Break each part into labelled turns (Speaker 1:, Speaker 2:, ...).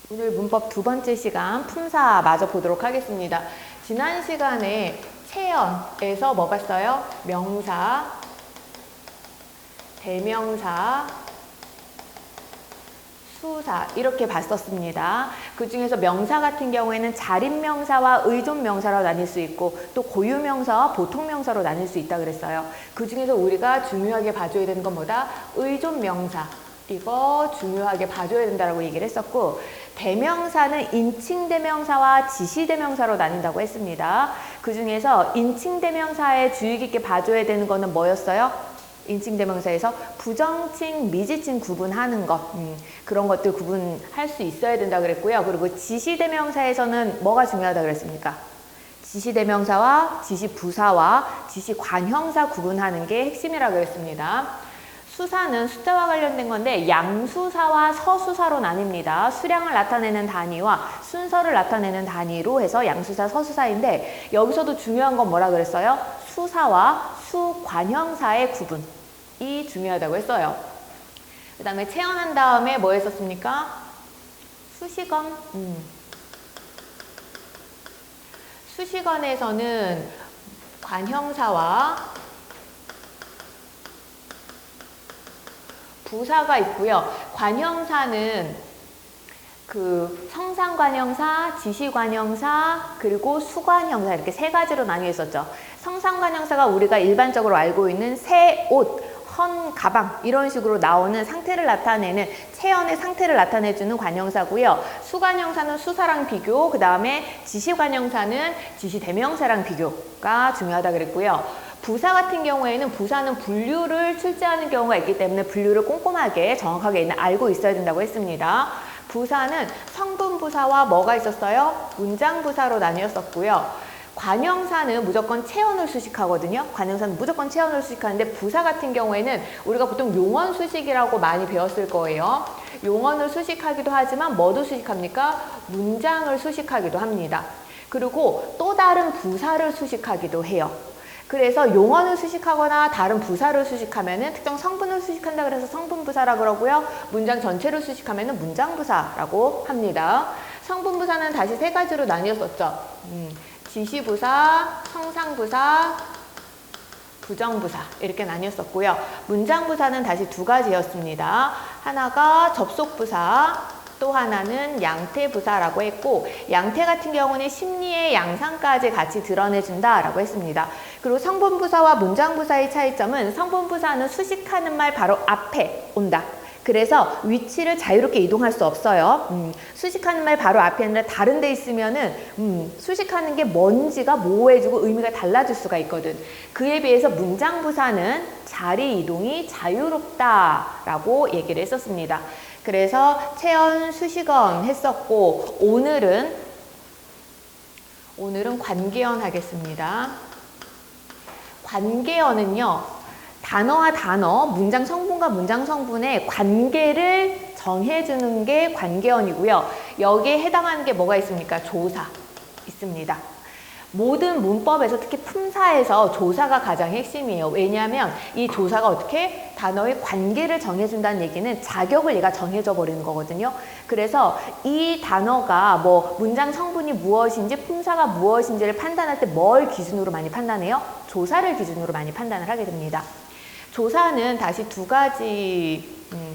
Speaker 1: 오늘 문법 두 번째 시간 품사 마저 보도록 하겠습니다. 지난 시간에 체연에서 뭐 봤어요? 명사, 대명사, 수사 이렇게 봤었습니다. 그 중에서 명사 같은 경우에는 자립명사와 의존명사로 나뉠 수 있고 또 고유명사와 보통명사로 나뉠 수 있다 그랬어요. 그 중에서 우리가 중요하게 봐줘야 되는 건 뭐다? 의존명사. 이거 중요하게 봐줘야 된다고 얘기를 했었고, 대명사는 인칭대명사와 지시대명사로 나뉜다고 했습니다. 그 중에서 인칭대명사에 주의 깊게 봐줘야 되는 거는 뭐였어요? 인칭대명사에서 부정칭, 미지칭 구분하는 것, 그런 것들 구분할 수 있어야 된다 그랬고요. 그리고 지시대명사에서는 뭐가 중요하다 그랬습니까? 지시대명사와 지시부사와 지시관형사 구분하는 게 핵심이라고 그랬습니다. 수사는 숫자와 관련된 건데 양수사와 서수사로 나뉩니다. 수량을 나타내는 단위와 순서를 나타내는 단위로 해서 양수사, 서수사인데 여기서도 중요한 건 뭐라 그랬어요? 수사와 수관형사의 구분이 중요하다고 했어요. 그 다음에 체언한 다음에 뭐 했었습니까? 수식원. 수식원에서는 관형사와 부사가 있고요. 관형사는 그 성상관형사, 지시관형사, 그리고 수관형사 이렇게 세 가지로 나뉘어 있었죠. 성상관형사가 우리가 일반적으로 알고 있는 새 옷, 헌 가방 이런 식으로 나오는 상태를 나타내는 체연의 상태를 나타내주는 관형사고요. 수관형사는 수사랑 비교, 그 다음에 지시관형사는 지시대명사랑 비교가 중요하다 그랬고요. 부사 같은 경우에는 부사는 분류를 출제하는 경우가 있기 때문에 분류를 꼼꼼하게 정확하게 알고 있어야 된다고 했습니다. 부사는 성분부사와 뭐가 있었어요? 문장부사로 나뉘었었고요. 관형사는 무조건 체언을 수식하거든요. 관형사는 무조건 체언을 수식하는데 부사 같은 경우에는 우리가 보통 용언 수식이라고 많이 배웠을 거예요. 용언을 수식하기도 하지만 뭐도 수식합니까? 문장을 수식하기도 합니다. 그리고 또 다른 부사를 수식하기도 해요. 그래서 용언을 수식하거나 다른 부사를 수식하면은 특정 성분을 수식한다 그래서 성분부사라 그러고요. 문장 전체를 수식하면은 문장부사라고 합니다. 성분부사는 다시 세 가지로 나뉘었었죠. 지시부사, 성상부사, 부정부사 이렇게 나뉘었었고요. 문장부사는 다시 두 가지였습니다. 하나가 접속부사, 또 하나는 양태부사라고 했고, 양태 같은 경우는 심리의 양상까지 같이 드러내준다라고 했습니다. 그리고 성분부사와 문장부사의 차이점은 성분부사는 수식하는 말 바로 앞에 온다. 그래서 위치를 자유롭게 이동할 수 없어요. 수식하는 말 바로 앞에 아니라 다른 데 있으면은 수식하는 게 뭔지가 모호해지고 의미가 달라질 수가 있거든. 그에 비해서 문장부사는 자리 이동이 자유롭다라고 얘기를 했었습니다. 그래서 체언, 수식언 했었고 오늘은 관계언 하겠습니다. 관계언은요. 단어와 단어, 문장 성분과 문장 성분의 관계를 정해주는 게 관계언이고요. 여기에 해당하는 게 뭐가 있습니까? 조사 있습니다. 모든 문법에서 특히 품사에서 조사가 가장 핵심이에요. 왜냐하면 이 조사가 어떻게 단어의 관계를 정해준다는 얘기는 자격을 얘가 정해져 버리는 거거든요. 그래서 이 단어가 뭐 문장 성분이 무엇인지 품사가 무엇인지를 판단할 때 뭘 기준으로 많이 판단해요? 조사를 기준으로 많이 판단을 하게 됩니다. 조사는 다시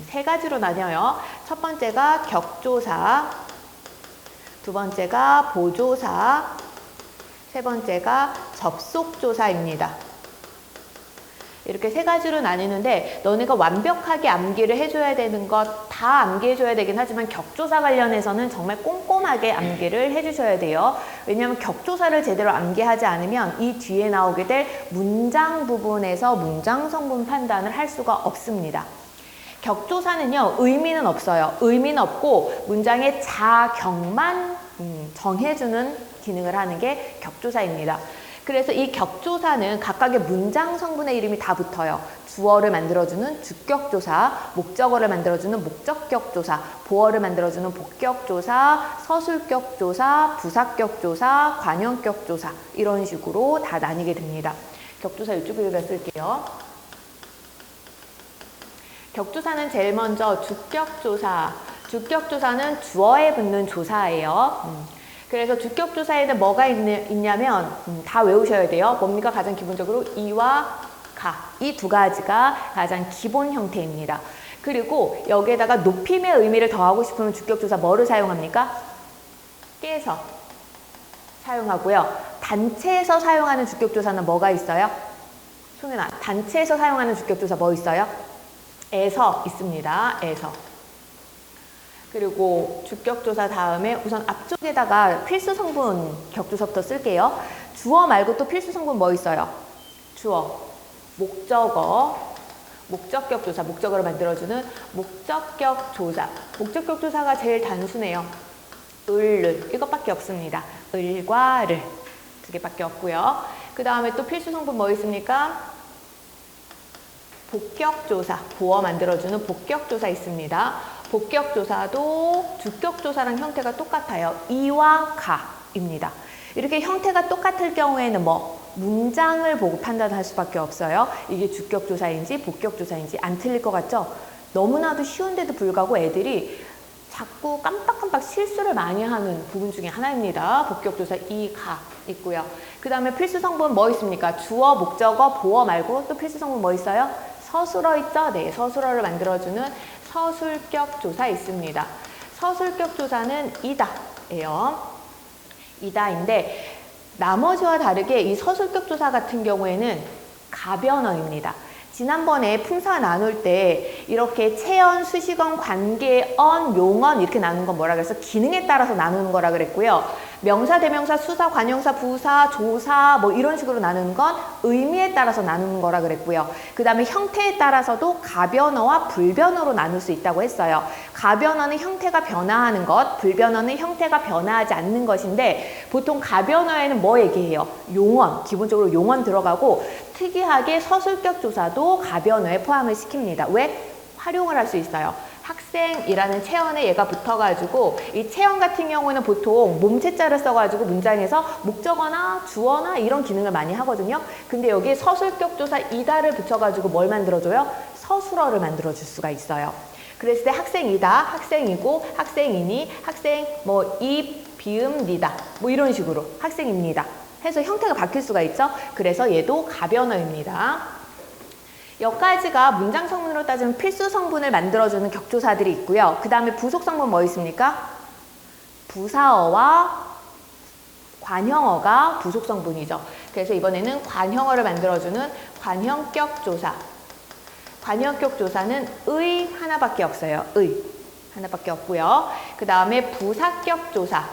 Speaker 1: 세 가지로 나뉘어요. 첫 번째가 격조사, 두 번째가 보조사, 세 번째가 접속조사입니다. 이렇게 세 가지로 나뉘는데 너네가 완벽하게 암기를 해줘야 되는 것 다 암기해줘야 되긴 하지만 격조사 관련해서는 정말 꼼꼼하게 암기를 해주셔야 돼요. 왜냐하면 격조사를 제대로 암기하지 않으면 이 뒤에 나오게 될 문장 부분에서 문장 성분 판단을 할 수가 없습니다. 격조사는요. 의미는 없어요. 의미는 없고 문장의 자격만 정해주는 기능을 하는 게 격조사입니다. 그래서 이 격조사는 각각의 문장 성분의 이름이 다 붙어요. 주어를 만들어주는 주격조사, 목적어를 만들어주는 목적격조사, 보어를 만들어주는 복격조사, 서술격조사, 부사격조사, 관형격조사 이런 식으로 다 나뉘게 됩니다. 격조사 이쪽에다 쓸게요. 격조사는 제일 먼저 주격조사, 주격조사는 주어에 붙는 조사예요. 그래서 주격조사에는 뭐가 있냐면 다 외우셔야 돼요. 뭡니까? 가장 기본적으로 이와 가. 이 두 가지가 가장 기본 형태입니다. 그리고 여기에다가 높임의 의미를 더하고 싶으면 주격조사 뭐를 사용합니까? 깨서 사용하고요. 단체에서 사용하는 주격조사는 뭐가 있어요? 송윤아, 단체에서 사용하는 주격조사 뭐 있어요? 에서 있습니다. 에서. 그리고 주격조사 다음에 우선 앞쪽에다가 필수 성분 격조사부터 쓸게요. 주어 말고 또 필수 성분 뭐 있어요? 주어, 목적어, 목적격 조사, 목적어를 만들어주는 목적격 조사. 목적격 조사가 제일 단순해요. 을을, 이것밖에 없습니다. 을과 를, 두 개밖에 없고요. 그 다음에 또 필수 성분 뭐 있습니까? 복격조사, 보어 만들어주는 복격조사 있습니다. 복격조사도 주격조사랑 형태가 똑같아요. 이와 가입니다. 이렇게 형태가 똑같을 경우에는 뭐 문장을 보고 판단할 수밖에 없어요. 이게 주격조사인지 복격조사인지 안 틀릴 것 같죠? 너무나도 쉬운데도 불구하고 애들이 자꾸 깜빡깜빡 실수를 많이 하는 부분 중에 하나입니다. 복격조사 이, 가 있고요. 그 다음에 필수 성분 뭐 있습니까? 주어, 목적어, 보어 말고 또 필수 성분 뭐 있어요? 서술어 있죠? 네, 서술어를 만들어주는 서술격 조사 있습니다. 서술격 조사는 이다예요. 이다인데 나머지와 다르게 이 서술격 조사 같은 경우에는 가변어입니다. 지난번에 품사 나눌 때 이렇게 체언, 수식언, 관계언, 용언 이렇게 나누는 건 뭐라 그래서 기능에 따라서 나누는 거라 그랬고요. 명사, 대명사, 수사, 관용사, 부사, 조사 뭐 이런 식으로 나누는 건 의미에 따라서 나누는 거라 그랬고요. 그 다음에 형태에 따라서도 가변어와 불변어로 나눌 수 있다고 했어요. 가변어는 형태가 변화하는 것, 불변어는 형태가 변화하지 않는 것인데 보통 가변어에는 뭐 얘기해요? 용언, 기본적으로 용언 들어가고 특이하게 서술격 조사도 가변어에 포함을 시킵니다. 왜? 활용을 할 수 있어요. 학생이라는 체언에 얘가 붙어가지고 이 체언 같은 경우는 보통 몸체자를 써가지고 문장에서 목적어나 주어나 이런 기능을 많이 하거든요. 근데 여기 서술격 조사 이다를 붙여가지고 뭘 만들어줘요? 서술어를 만들어줄 수가 있어요. 그랬을 때 학생이다, 학생이고, 학생이니, 학생 뭐 이, 비음, 니다 뭐 이런 식으로 학생입니다. 해서 형태가 바뀔 수가 있죠. 그래서 얘도 가변어입니다. 여기까지가 문장 성분으로 따지면 필수 성분을 만들어주는 격조사들이 있고요. 그 다음에 부속 성분 뭐 있습니까? 부사어와 관형어가 부속 성분이죠. 그래서 이번에는 관형어를 만들어주는 관형격 조사. 관형격 조사는 의 하나밖에 없어요. 의 하나밖에 없고요. 그 다음에 부사격 조사.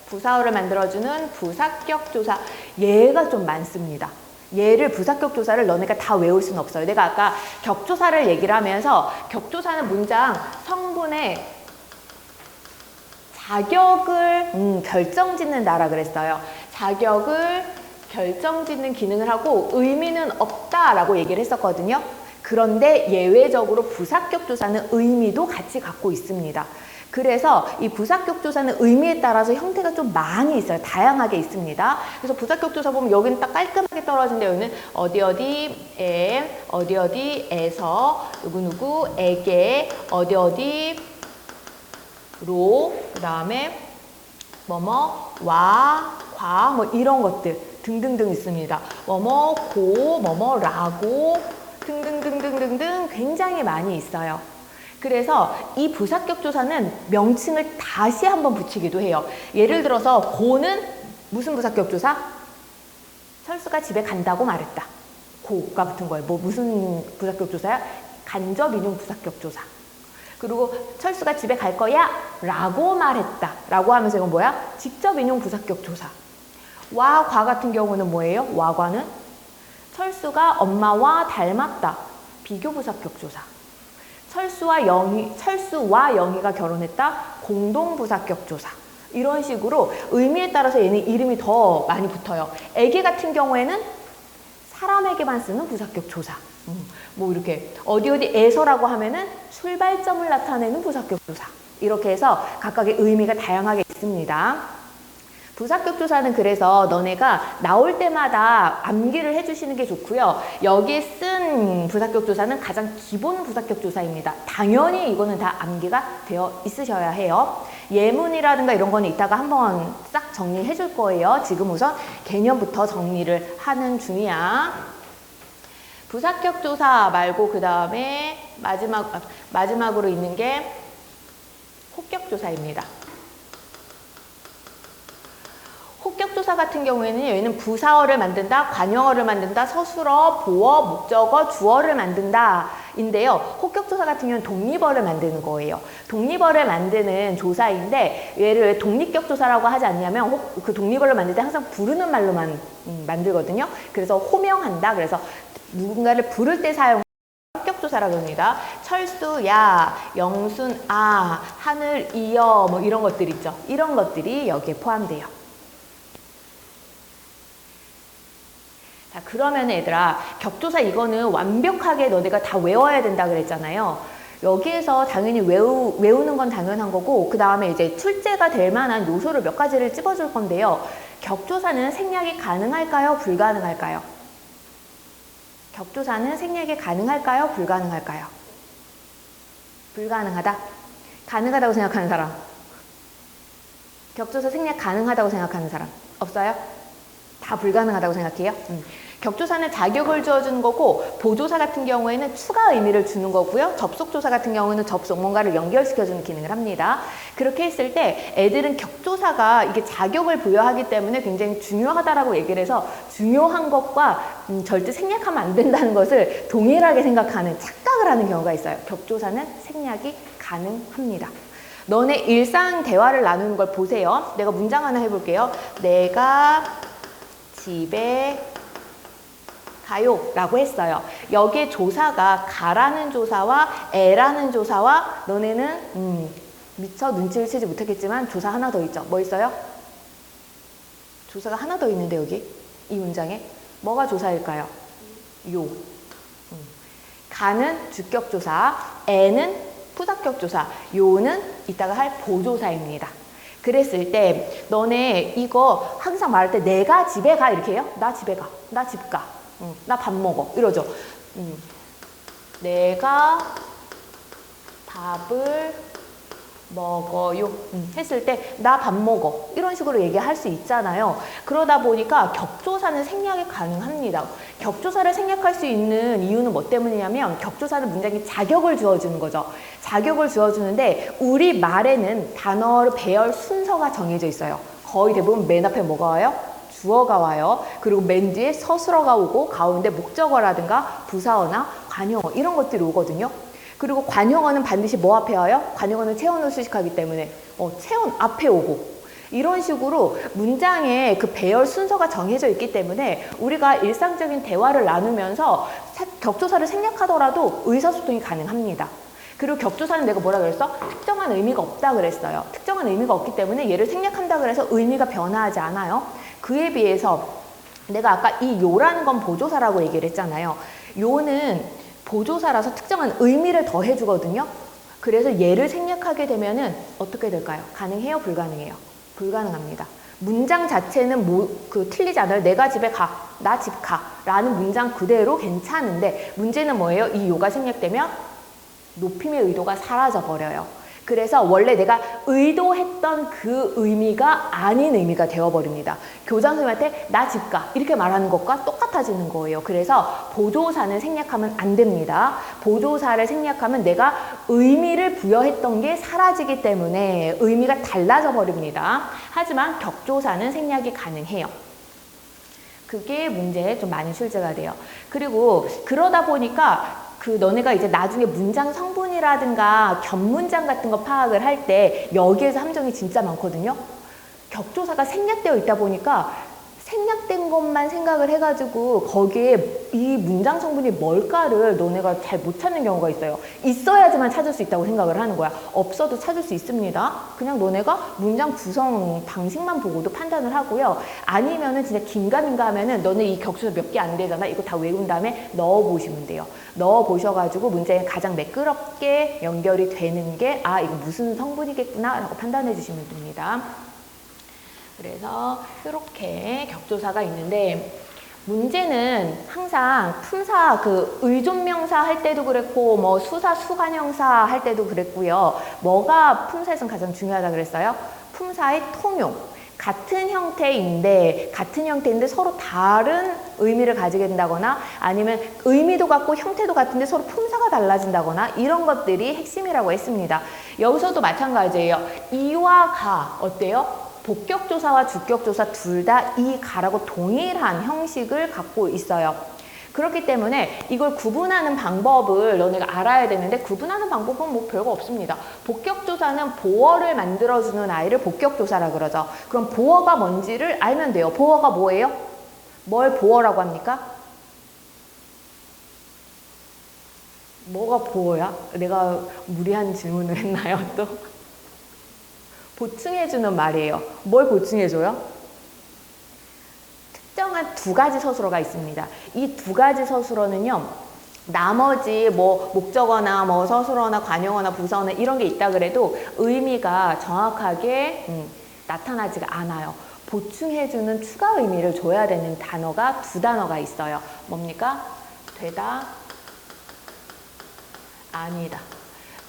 Speaker 1: 부사어를 만들어주는 부사격 조사. 얘가 좀 많습니다. 얘를 부사격 조사를 너네가 다 외울 수는 없어요. 내가 아까 격조사를 얘기를 하면서 격조사는 문장 성분의 자격을 결정짓는다라 그랬어요. 자격을 결정짓는 기능을 하고 의미는 없다라고 얘기를 했었거든요. 그런데 예외적으로 부사격 조사는 의미도 같이 갖고 있습니다. 그래서 이 부사격 조사는 의미에 따라서 형태가 좀 많이 있어요. 다양하게 있습니다. 그래서 부사격 조사 보면 여기는 딱 깔끔하게 떨어진데 여기는 어디 어디에, 어디 어디에서, 누구누구에게, 어디 어디로, 그 다음에 뭐뭐, 와, 과, 뭐 이런 것들 등등등 있습니다. 뭐뭐, 고, 뭐뭐라고 등등등등등등 굉장히 많이 있어요. 그래서 이 부사격 조사는 명칭을 다시 한번 붙이기도 해요. 예를 들어서 고는 무슨 부사격 조사? 철수가 집에 간다고 말했다. 고가 붙은 거예요. 뭐 무슨 부사격 조사야? 간접 인용 부사격 조사. 그리고 철수가 집에 갈 거야 라고 말했다 라고 하면서 이건 뭐야? 직접 인용 부사격 조사. 와, 과 같은 경우는 뭐예요? 와과는 철수가 엄마와 닮았다. 비교 부사격 조사. 철수와 영희가 결혼했다. 공동 부사격 조사. 이런 식으로 의미에 따라서 얘는 이름이 더 많이 붙어요. 애기 같은 경우에는 사람에게만 쓰는 부사격 조사. 뭐 이렇게 어디 어디에서라고 하면은 출발점을 나타내는 부사격 조사. 이렇게 해서 각각의 의미가 다양하게 있습니다. 부사격조사는 그래서 너네가 나올 때마다 암기를 해주시는 게 좋고요. 여기에 쓴 부사격조사는 가장 기본 부사격조사입니다. 당연히 이거는 다 암기가 되어 있으셔야 해요. 예문이라든가 이런 거는 이따가 한번 싹 정리해 줄 거예요. 지금 우선 개념부터 정리를 하는 중이야. 부사격조사 말고 그 다음에 마지막으로 있는 게 혹격조사입니다. 혹격조사 같은 경우에는 얘는 부사어를 만든다, 관형어를 만든다, 서술어, 보어, 목적어, 주어를 만든다 인데요. 혹격조사 같은 경우는 독립어를 만드는 거예요. 독립어를 만드는 조사인데 얘를 독립격조사라고 하지 않냐면 그 독립어를 만들 때 항상 부르는 말로만 만들거든요. 그래서 호명한다. 그래서 누군가를 부를 때 사용 합격조사라고 합니다. 철수, 야, 영순, 아, 하늘, 이어 뭐 이런 것들 있죠. 이런 것들이 여기에 포함돼요. 자, 그러면 얘들아, 격조사 이거는 완벽하게 너네가 다 외워야 된다 그랬잖아요. 여기에서 당연히 외우는 건 당연한 거고, 그 다음에 이제 출제가 될 만한 요소를 몇 가지를 찝어줄 건데요. 격조사는 생략이 가능할까요? 불가능할까요? 격조사는 생략이 가능할까요? 불가능할까요? 불가능하다? 가능하다고 생각하는 사람? 격조사 생략 가능하다고 생각하는 사람? 없어요? 다 불가능하다고 생각해요? 격조사는 자격을 주어주는 거고, 보조사 같은 경우에는 추가 의미를 주는 거고요. 접속조사 같은 경우는 뭔가를 연결시켜주는 기능을 합니다. 그렇게 했을 때 애들은 격조사가 이게 자격을 부여하기 때문에 굉장히 중요하다라고 얘기를 해서 중요한 것과 절대 생략하면 안 된다는 것을 동일하게 생각하는 착각을 하는 경우가 있어요. 격조사는 생략이 가능합니다. 너네 일상 대화를 나누는 걸 보세요. 내가 문장 하나 해볼게요. 내가 집에 가요 라고 했어요. 여기에 조사가 가라는 조사와 애라는 조사와 너네는 미처 눈치를 채지 못했겠지만 조사 하나 더 있죠. 뭐 있어요? 조사가 하나 더 있는데 여기 이 문장에 뭐가 조사일까요? 요. 가는 주격조사, 애는 부사격조사, 요는 이따가 할 보조사입니다. 그랬을 때 너네 이거 항상 말할 때 내가 집에 가 이렇게 해요? 나 집에 가, 나 집 가, 나 밥 먹어 이러죠. 내가 밥을 먹어요 했을 때 나 밥 먹어 이런 식으로 얘기할 수 있잖아요. 그러다 보니까 격조사는 생략이 가능합니다. 격조사를 생략할 수 있는 이유는 뭐 때문이냐면 격조사는 문장에 자격을 주어주는 거죠. 자격을 주어주는데 우리 말에는 단어 배열 순서가 정해져 있어요. 거의 대부분 맨 앞에 뭐가 와요? 주어가 와요. 그리고 맨 뒤에 서술어가 오고 가운데 목적어라든가 부사어나 관용어 이런 것들이 오거든요. 그리고 관용어는 반드시 뭐 앞에 와요? 관용어는 체온을 수식하기 때문에 체온 앞에 오고 이런 식으로 문장에 그 배열 순서가 정해져 있기 때문에 우리가 일상적인 대화를 나누면서 격조사를 생략하더라도 의사소통이 가능합니다. 그리고 격조사는 내가 뭐라 그랬어? 특정한 의미가 없다 그랬어요. 특정한 의미가 없기 때문에 얘를 생략한다 그래서 의미가 변화하지 않아요. 그에 비해서 내가 아까 이 요라는 건 보조사라고 얘기를 했잖아요. 요는 보조사라서 특정한 의미를 더해주거든요. 그래서 얘를 생략하게 되면은 어떻게 될까요? 가능해요? 불가능해요? 불가능합니다. 문장 자체는 틀리지 않아요. 내가 집에 가, 나 집 가 라는 문장 그대로 괜찮은데 문제는 뭐예요? 이 요가 생략되면 높임의 의도가 사라져 버려요. 그래서 원래 내가 의도했던 그 의미가 아닌 의미가 되어버립니다. 교장 선생님한테 나 집 가 이렇게 말하는 것과 똑같아지는 거예요. 그래서 보조사는 생략하면 안 됩니다. 보조사를 생략하면 내가 의미를 부여했던 게 사라지기 때문에 의미가 달라져 버립니다. 하지만 격조사는 생략이 가능해요. 그게 문제에 좀 많이 출제가 돼요. 그리고 그러다 보니까 너네가 이제 나중에 문장 성분이라든가 겹문장 같은 거 파악을 할 때 여기에서 함정이 진짜 많거든요. 격조사가 생략되어 있다 보니까 생략된 것만 생각을 해가지고 거기에 이 문장 성분이 뭘까를 너네가 잘 못 찾는 경우가 있어요. 있어야지만 찾을 수 있다고 생각을 하는 거야. 없어도 찾을 수 있습니다. 그냥 너네가 문장 구성 방식만 보고도 판단을 하고요. 아니면은 진짜 긴가민가 하면은 너네 이 격조사 몇 개 안 되잖아. 이거 다 외운 다음에 넣어보시면 돼요. 넣어보셔가지고 문장에 가장 매끄럽게 연결이 되는 게 이거 무슨 성분이겠구나 라고 판단해 주시면 됩니다. 그래서 이렇게 격조사가 있는데 문제는 항상 품사 그 의존명사 할 때도 그랬고 뭐 수사 수관형사 할 때도 그랬고요. 뭐가 품사에서는 가장 중요하다 그랬어요? 품사의 통용. 같은 형태인데 서로 다른 의미를 가지게 된다거나 아니면 의미도 같고 형태도 같은데 서로 품사가 달라진다거나 이런 것들이 핵심이라고 했습니다. 여기서도 마찬가지예요. 이와 가 어때요? 복격조사와 주격조사 둘 다 이 가라고 동일한 형식을 갖고 있어요. 그렇기 때문에 이걸 구분하는 방법을 너네가 알아야 되는데 구분하는 방법은 뭐 별거 없습니다. 복격조사는 보어를 만들어주는 아이를 복격조사라 그러죠. 그럼 보어가 뭔지를 알면 돼요. 보어가 뭐예요? 뭘 보어라고 합니까? 뭐가 보어야? 내가 무리한 질문을 했나요 또? 보충해주는 말이에요. 뭘 보충해줘요? 특정한 두 가지 서술어가 있습니다. 이 두 가지 서술어는요, 나머지 뭐 목적어나 뭐 서술어나 관용어나 부사어나 이런 게 있다 그래도 의미가 정확하게 나타나지가 않아요. 보충해주는 추가 의미를 줘야 되는 단어가 두 단어가 있어요. 뭡니까? 되다, 아니다.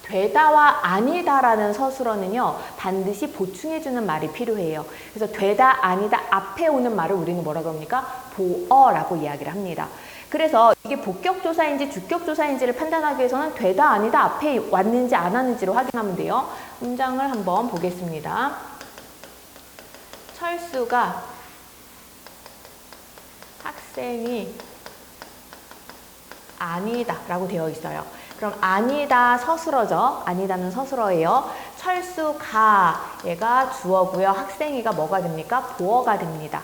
Speaker 1: 되다와 아니다라는 서술어는요, 반드시 보충해주는 말이 필요해요. 그래서 되다, 아니다 앞에 오는 말을 우리는 뭐라고 합니까? 보어라고 이야기를 합니다. 그래서 이게 복격조사인지 주격조사인지를 판단하기 위해서는 되다, 아니다 앞에 왔는지 안 왔는지로 확인하면 돼요. 문장을 한번 보겠습니다. 철수가 학생이 아니다 라고 되어 있어요. 그럼 아니다 서술어죠. 아니다는 서술어예요. 철수가 얘가 주어고요. 학생이가 뭐가 됩니까? 보어가 됩니다.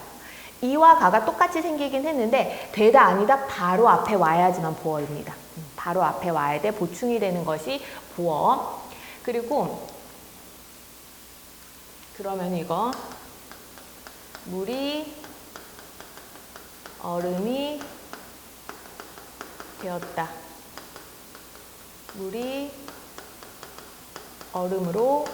Speaker 1: 이와 가가 똑같이 생기긴 했는데 되다 아니다 바로 앞에 와야지만 보어입니다. 바로 앞에 와야 돼. 보충이 되는 것이 보어. 그리고 그러면 이거 물이 얼음이 되었다. 물이 얼음으로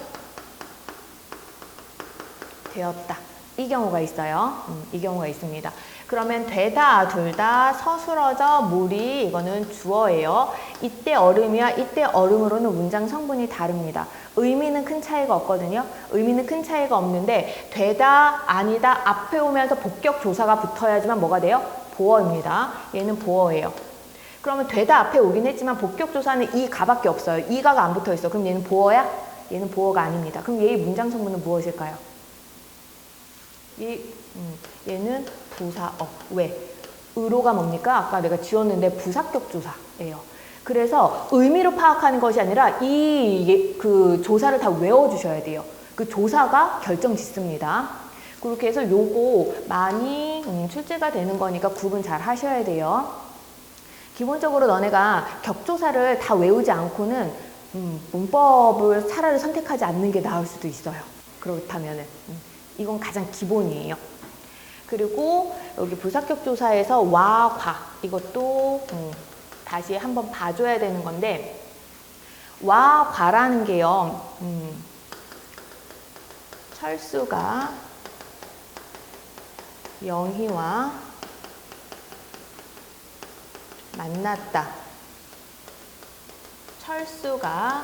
Speaker 1: 되었다. 이 경우가 있어요. 이 경우가 있습니다. 그러면 되다, 둘 다 서술어죠. 물이 이거는 주어예요. 이때 얼음이와 이때 얼음으로는 문장 성분이 다릅니다. 의미는 큰 차이가 없거든요. 의미는 큰 차이가 없는데 되다, 아니다 앞에 오면서 복격 조사가 붙어야지만 뭐가 돼요? 보어입니다. 얘는 보어예요. 그러면 되다 앞에 오긴 했지만 복격조사는 이 가밖에 없어요. 이 가가 안 붙어 있어. 그럼 얘는 보어야? 얘는 보어가 아닙니다. 그럼 얘의 문장 성분은 무엇일까요? 얘는 부사어. 왜? 의로가 뭡니까? 아까 내가 지웠는데 부사격조사예요. 그래서 의미로 파악하는 것이 아니라 그 조사를 다 외워주셔야 돼요. 그 조사가 결정짓습니다. 그렇게 해서 요거 많이 출제가 되는 거니까 구분 잘 하셔야 돼요. 기본적으로 너네가 격조사를 다 외우지 않고는 문법을 차라리 선택하지 않는 게 나을 수도 있어요. 그렇다면은 이건 가장 기본이에요. 그리고 여기 부사격조사에서 와, 과 이것도 다시 한번 봐줘야 되는 건데 와, 과라는 게요. 철수가 영희와 만났다. 철수가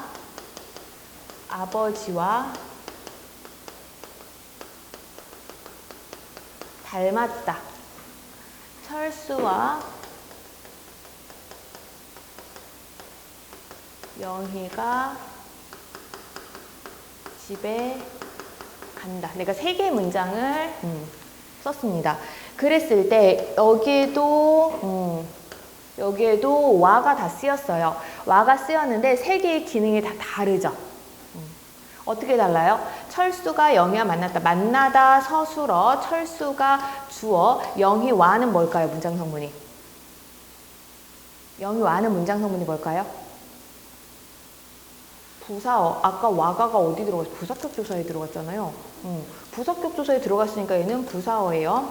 Speaker 1: 아버지와 닮았다. 철수와 영희가 집에 간다. 내가 3개의 문장을 썼습니다. 그랬을 때 여기에도 와가 다 쓰였어요. 와가 쓰였는데 3개의 기능이 다 다르죠. 어떻게 달라요? 철수가 영희와 만났다. 만나다 서술어, 철수가 주어, 영희와는 뭘까요? 문장 성분이. 영희와는 문장 성분이 뭘까요? 부사어. 아까 와가가 어디 들어갔어요? 부사격조사에 들어갔잖아요. 부사격조사에 들어갔으니까 얘는 부사어예요.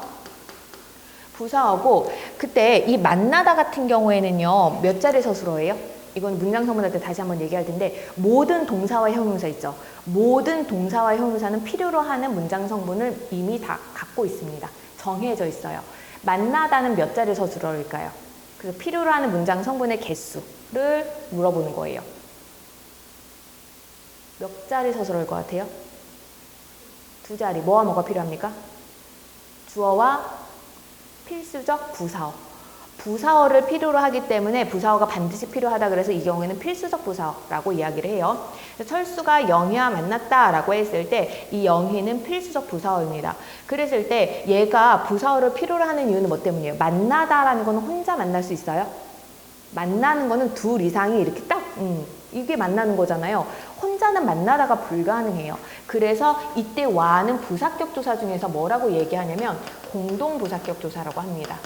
Speaker 1: 부사어고 그때 이 만나다 같은 경우에는요. 몇 자리 서술어예요? 이건 문장 성분할 때 다시 한번 얘기할 텐데 모든 동사와 형용사 있죠. 모든 동사와 형용사는 필요로 하는 문장 성분을 이미 다 갖고 있습니다. 정해져 있어요. 만나다는 몇 자리 서술어일까요? 그래서 필요로 하는 문장 성분의 개수를 물어보는 거예요. 몇 자리 서술어일 것 같아요? 두 자리. 뭐와 뭐가 필요합니까? 주어와 필수적 부사어. 부사어를 필요로 하기 때문에 부사어가 반드시 필요하다 그래서 이 경우에는 필수적 부사어라고 이야기를 해요. 철수가 영희와 만났다라고 했을 때 이 영희는 필수적 부사어입니다. 그랬을 때 얘가 부사어를 필요로 하는 이유는 뭐 때문이에요? 만나다라는 거는 혼자 만날 수 있어요? 만나는 거는 둘 이상이 이렇게 딱 이게 만나는 거잖아요. 혼자는 만나다가 불가능해요. 그래서 이때 와는 부사격 조사 중에서 뭐라고 얘기하냐면 공동 부사격 조사라고 합니다.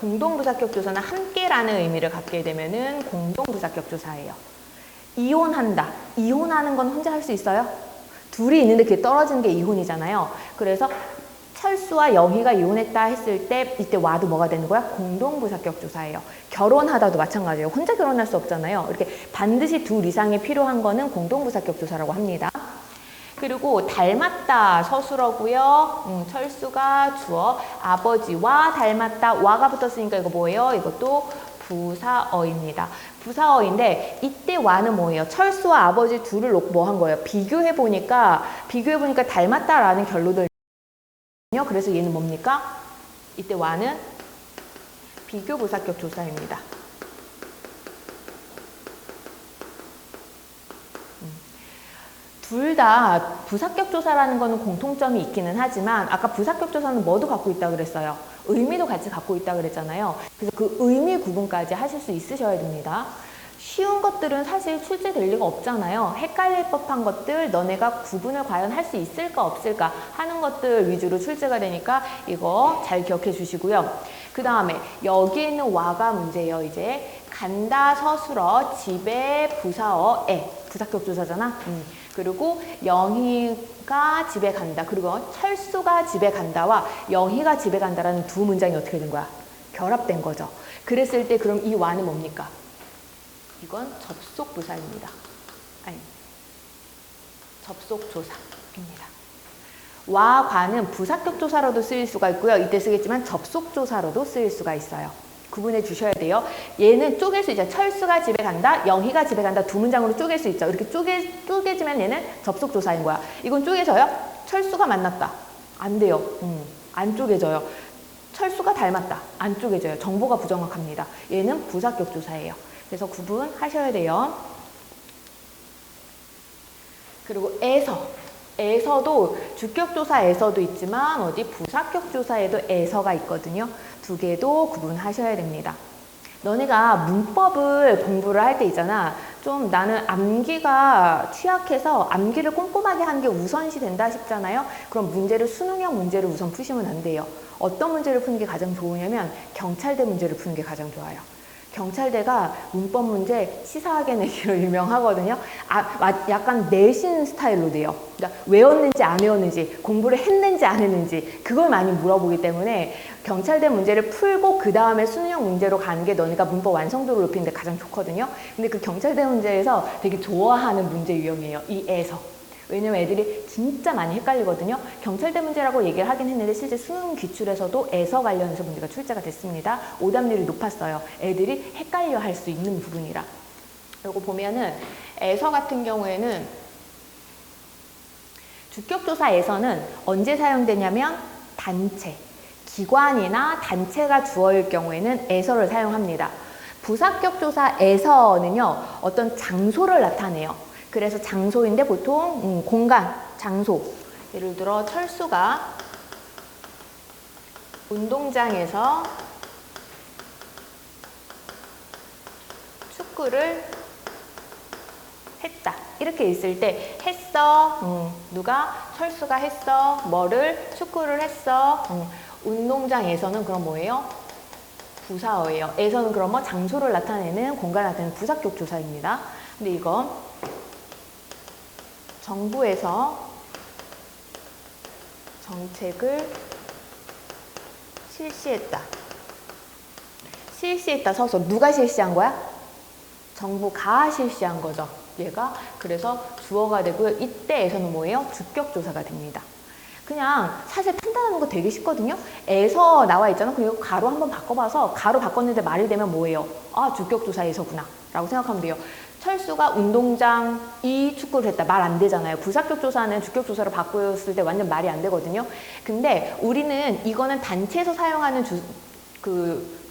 Speaker 1: 공동부사격 조사는 함께라는 의미를 갖게 되면은 공동부사격 조사예요. 이혼한다. 이혼하는 건 혼자 할 수 있어요? 둘이 있는데 그게 떨어지는 게 이혼이잖아요. 그래서 철수와 영희가 이혼했다 했을 때 이때 와도 뭐가 되는 거야? 공동부사격 조사예요. 결혼하다도 마찬가지예요. 혼자 결혼할 수 없잖아요. 이렇게 반드시 둘 이상이 필요한 거는 공동부사격 조사라고 합니다. 그리고 닮았다 서술어고요. 철수가 주어, 아버지와 닮았다 와가 붙었으니까 이거 뭐예요? 이것도 부사어입니다. 부사어인데 이때 와는 뭐예요? 철수와 아버지 둘을 놓고 뭐 한 거예요? 비교해 보니까 닮았다라는 결론을 그래서 얘는 뭡니까? 이때 와는 비교 부사격 조사입니다. 둘 다 부사격 조사라는 거는 공통점이 있기는 하지만 아까 부사격 조사는 뭐도 갖고 있다고 그랬어요? 의미도 같이 갖고 있다고 그랬잖아요. 그래서 그 의미 구분까지 하실 수 있으셔야 됩니다. 쉬운 것들은 사실 출제될 리가 없잖아요. 헷갈릴 법한 것들 너네가 구분을 과연 할 수 있을까 없을까 하는 것들 위주로 출제가 되니까 이거 잘 기억해 주시고요. 그 다음에 여기 있는 와가 문제예요. 이제 간다 서술어 집에 부사어 부사격 조사잖아. 그리고 영희가 집에 간다. 그리고 철수가 집에 간다와 영희가 집에 간다라는 두 문장이 어떻게 된 거야? 결합된 거죠. 그랬을 때 그럼 이 와는 뭡니까? 이건 접속부사입니다. 아니, 접속조사입니다. 와, 과는 부사격 조사로도 쓰일 수가 있고요. 이때 쓰겠지만 접속조사로도 쓰일 수가 있어요. 구분해 주셔야 돼요. 얘는 쪼갤 수 있죠. 철수가 집에 간다, 영희가 집에 간다 두 문장으로 쪼갤 수 있죠. 이렇게 쪼개지면 얘는 접속조사인 거야. 이건 쪼개져요? 철수가 만났다. 안 돼요. 안 쪼개져요. 철수가 닮았다. 안 쪼개져요. 정보가 부정확합니다. 얘는 부사격 조사예요. 그래서 구분하셔야 돼요. 그리고 에서도 주격조사에서도 있지만 어디 부사격조사에도 에서가 있거든요. 두 개도 구분하셔야 됩니다. 너네가 문법을 공부를 할 때 있잖아. 좀 나는 암기가 취약해서 암기를 꼼꼼하게 하는 게 우선시 된다 싶잖아요. 그럼 수능형 문제를 우선 푸시면 안 돼요. 어떤 문제를 푸는 게 가장 좋으냐면 경찰대 문제를 푸는 게 가장 좋아요. 경찰대가 문법 문제 치사하게 내기로 유명하거든요. 약간 내신 스타일로 돼요. 그러니까 외웠는지 안 외웠는지, 공부를 했는지 안 했는지 그걸 많이 물어보기 때문에 경찰대 문제를 풀고 그 다음에 수능형 문제로 가는 게 너네가 문법 완성도를 높이는 데 가장 좋거든요. 근데 그 경찰대 문제에서 되게 좋아하는 문제 유형이에요. 이 에서. 왜냐면 애들이 진짜 많이 헷갈리거든요. 경찰대 문제라고 얘기를 하긴 했는데 실제 수능 기출에서도 에서 관련해서 문제가 출제가 됐습니다. 오답률이 높았어요. 애들이 헷갈려 할 수 있는 부분이라. 그리고 보면은 에서 같은 경우에는 주격조사에서는 언제 사용되냐면 단체, 기관이나 단체가 주어일 경우에는 에서를 사용합니다. 부사격조사에서는요 어떤 장소를 나타내요. 그래서 장소인데 보통 공간, 장소. 예를 들어 철수가 운동장에서 축구를 했다. 이렇게 있을 때 했어. 누가? 철수가 했어. 뭐를? 축구를 했어. 운동장에서는 그럼 뭐예요? 부사어예요. 에서는 그럼 뭐 장소를 나타내는 공간을 나타내는 부사격 조사입니다. 근데 이건 정부에서 정책을 실시했다. 실시했다 써서 누가 실시한 거야? 정부가 실시한 거죠. 얘가 그래서 주어가 되고요. 이때에서는 뭐예요? 주격조사가 됩니다. 그냥 사실 판단하는 거 되게 쉽거든요. 에서 나와 있잖아. 그리고 가로 한번 바꿔봐서 가로 바꿨는데 말이 되면 뭐예요? 아, 주격조사에서구나 라고 생각하면 돼요. 철수가 운동장 이 축구를 했다. 말 안 되잖아요. 부사격조사는 주격조사로 바꾸었을 때 완전 말이 안 되거든요. 근데 우리는 이거는 단체에서 사용하는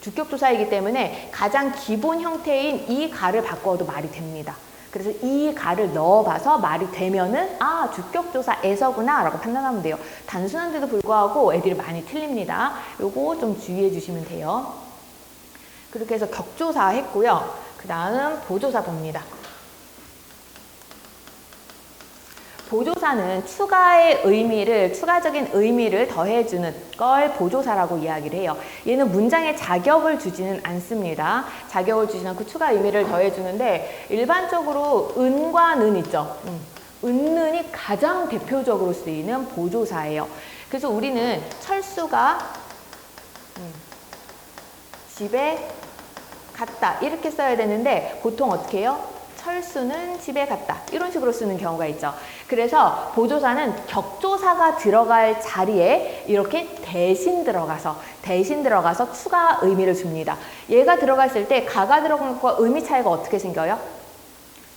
Speaker 1: 주격조사이기 때문에 가장 기본 형태인 이 가를 바꿔도 말이 됩니다. 그래서 이 가를 넣어봐서 말이 되면은 아, 주격조사에서구나 라고 판단하면 돼요. 단순한데도 불구하고 애들이 많이 틀립니다. 요거 좀 주의해 주시면 돼요. 그렇게 해서 격조사 했고요. 그 다음 보조사 봅니다. 보조사는 추가적인 의미를 더해주는 걸 보조사라고 이야기를 해요. 얘는 문장에 자격을 주지는 않습니다. 자격을 주지 않고 추가 의미를 더해주는데 일반적으로 은과 는 있죠. 은는이 가장 대표적으로 쓰이는 보조사예요. 그래서 우리는 철수가 집에 갔다 이렇게 써야 되는데 보통 어떻게 해요? 철수는 집에 갔다 이런 식으로 쓰는 경우가 있죠. 그래서 보조사는 격조사가 들어갈 자리에 이렇게 대신 들어가서 추가 의미를 줍니다. 얘가 들어갔을 때 가가 들어간 것과 의미 차이가 어떻게 생겨요?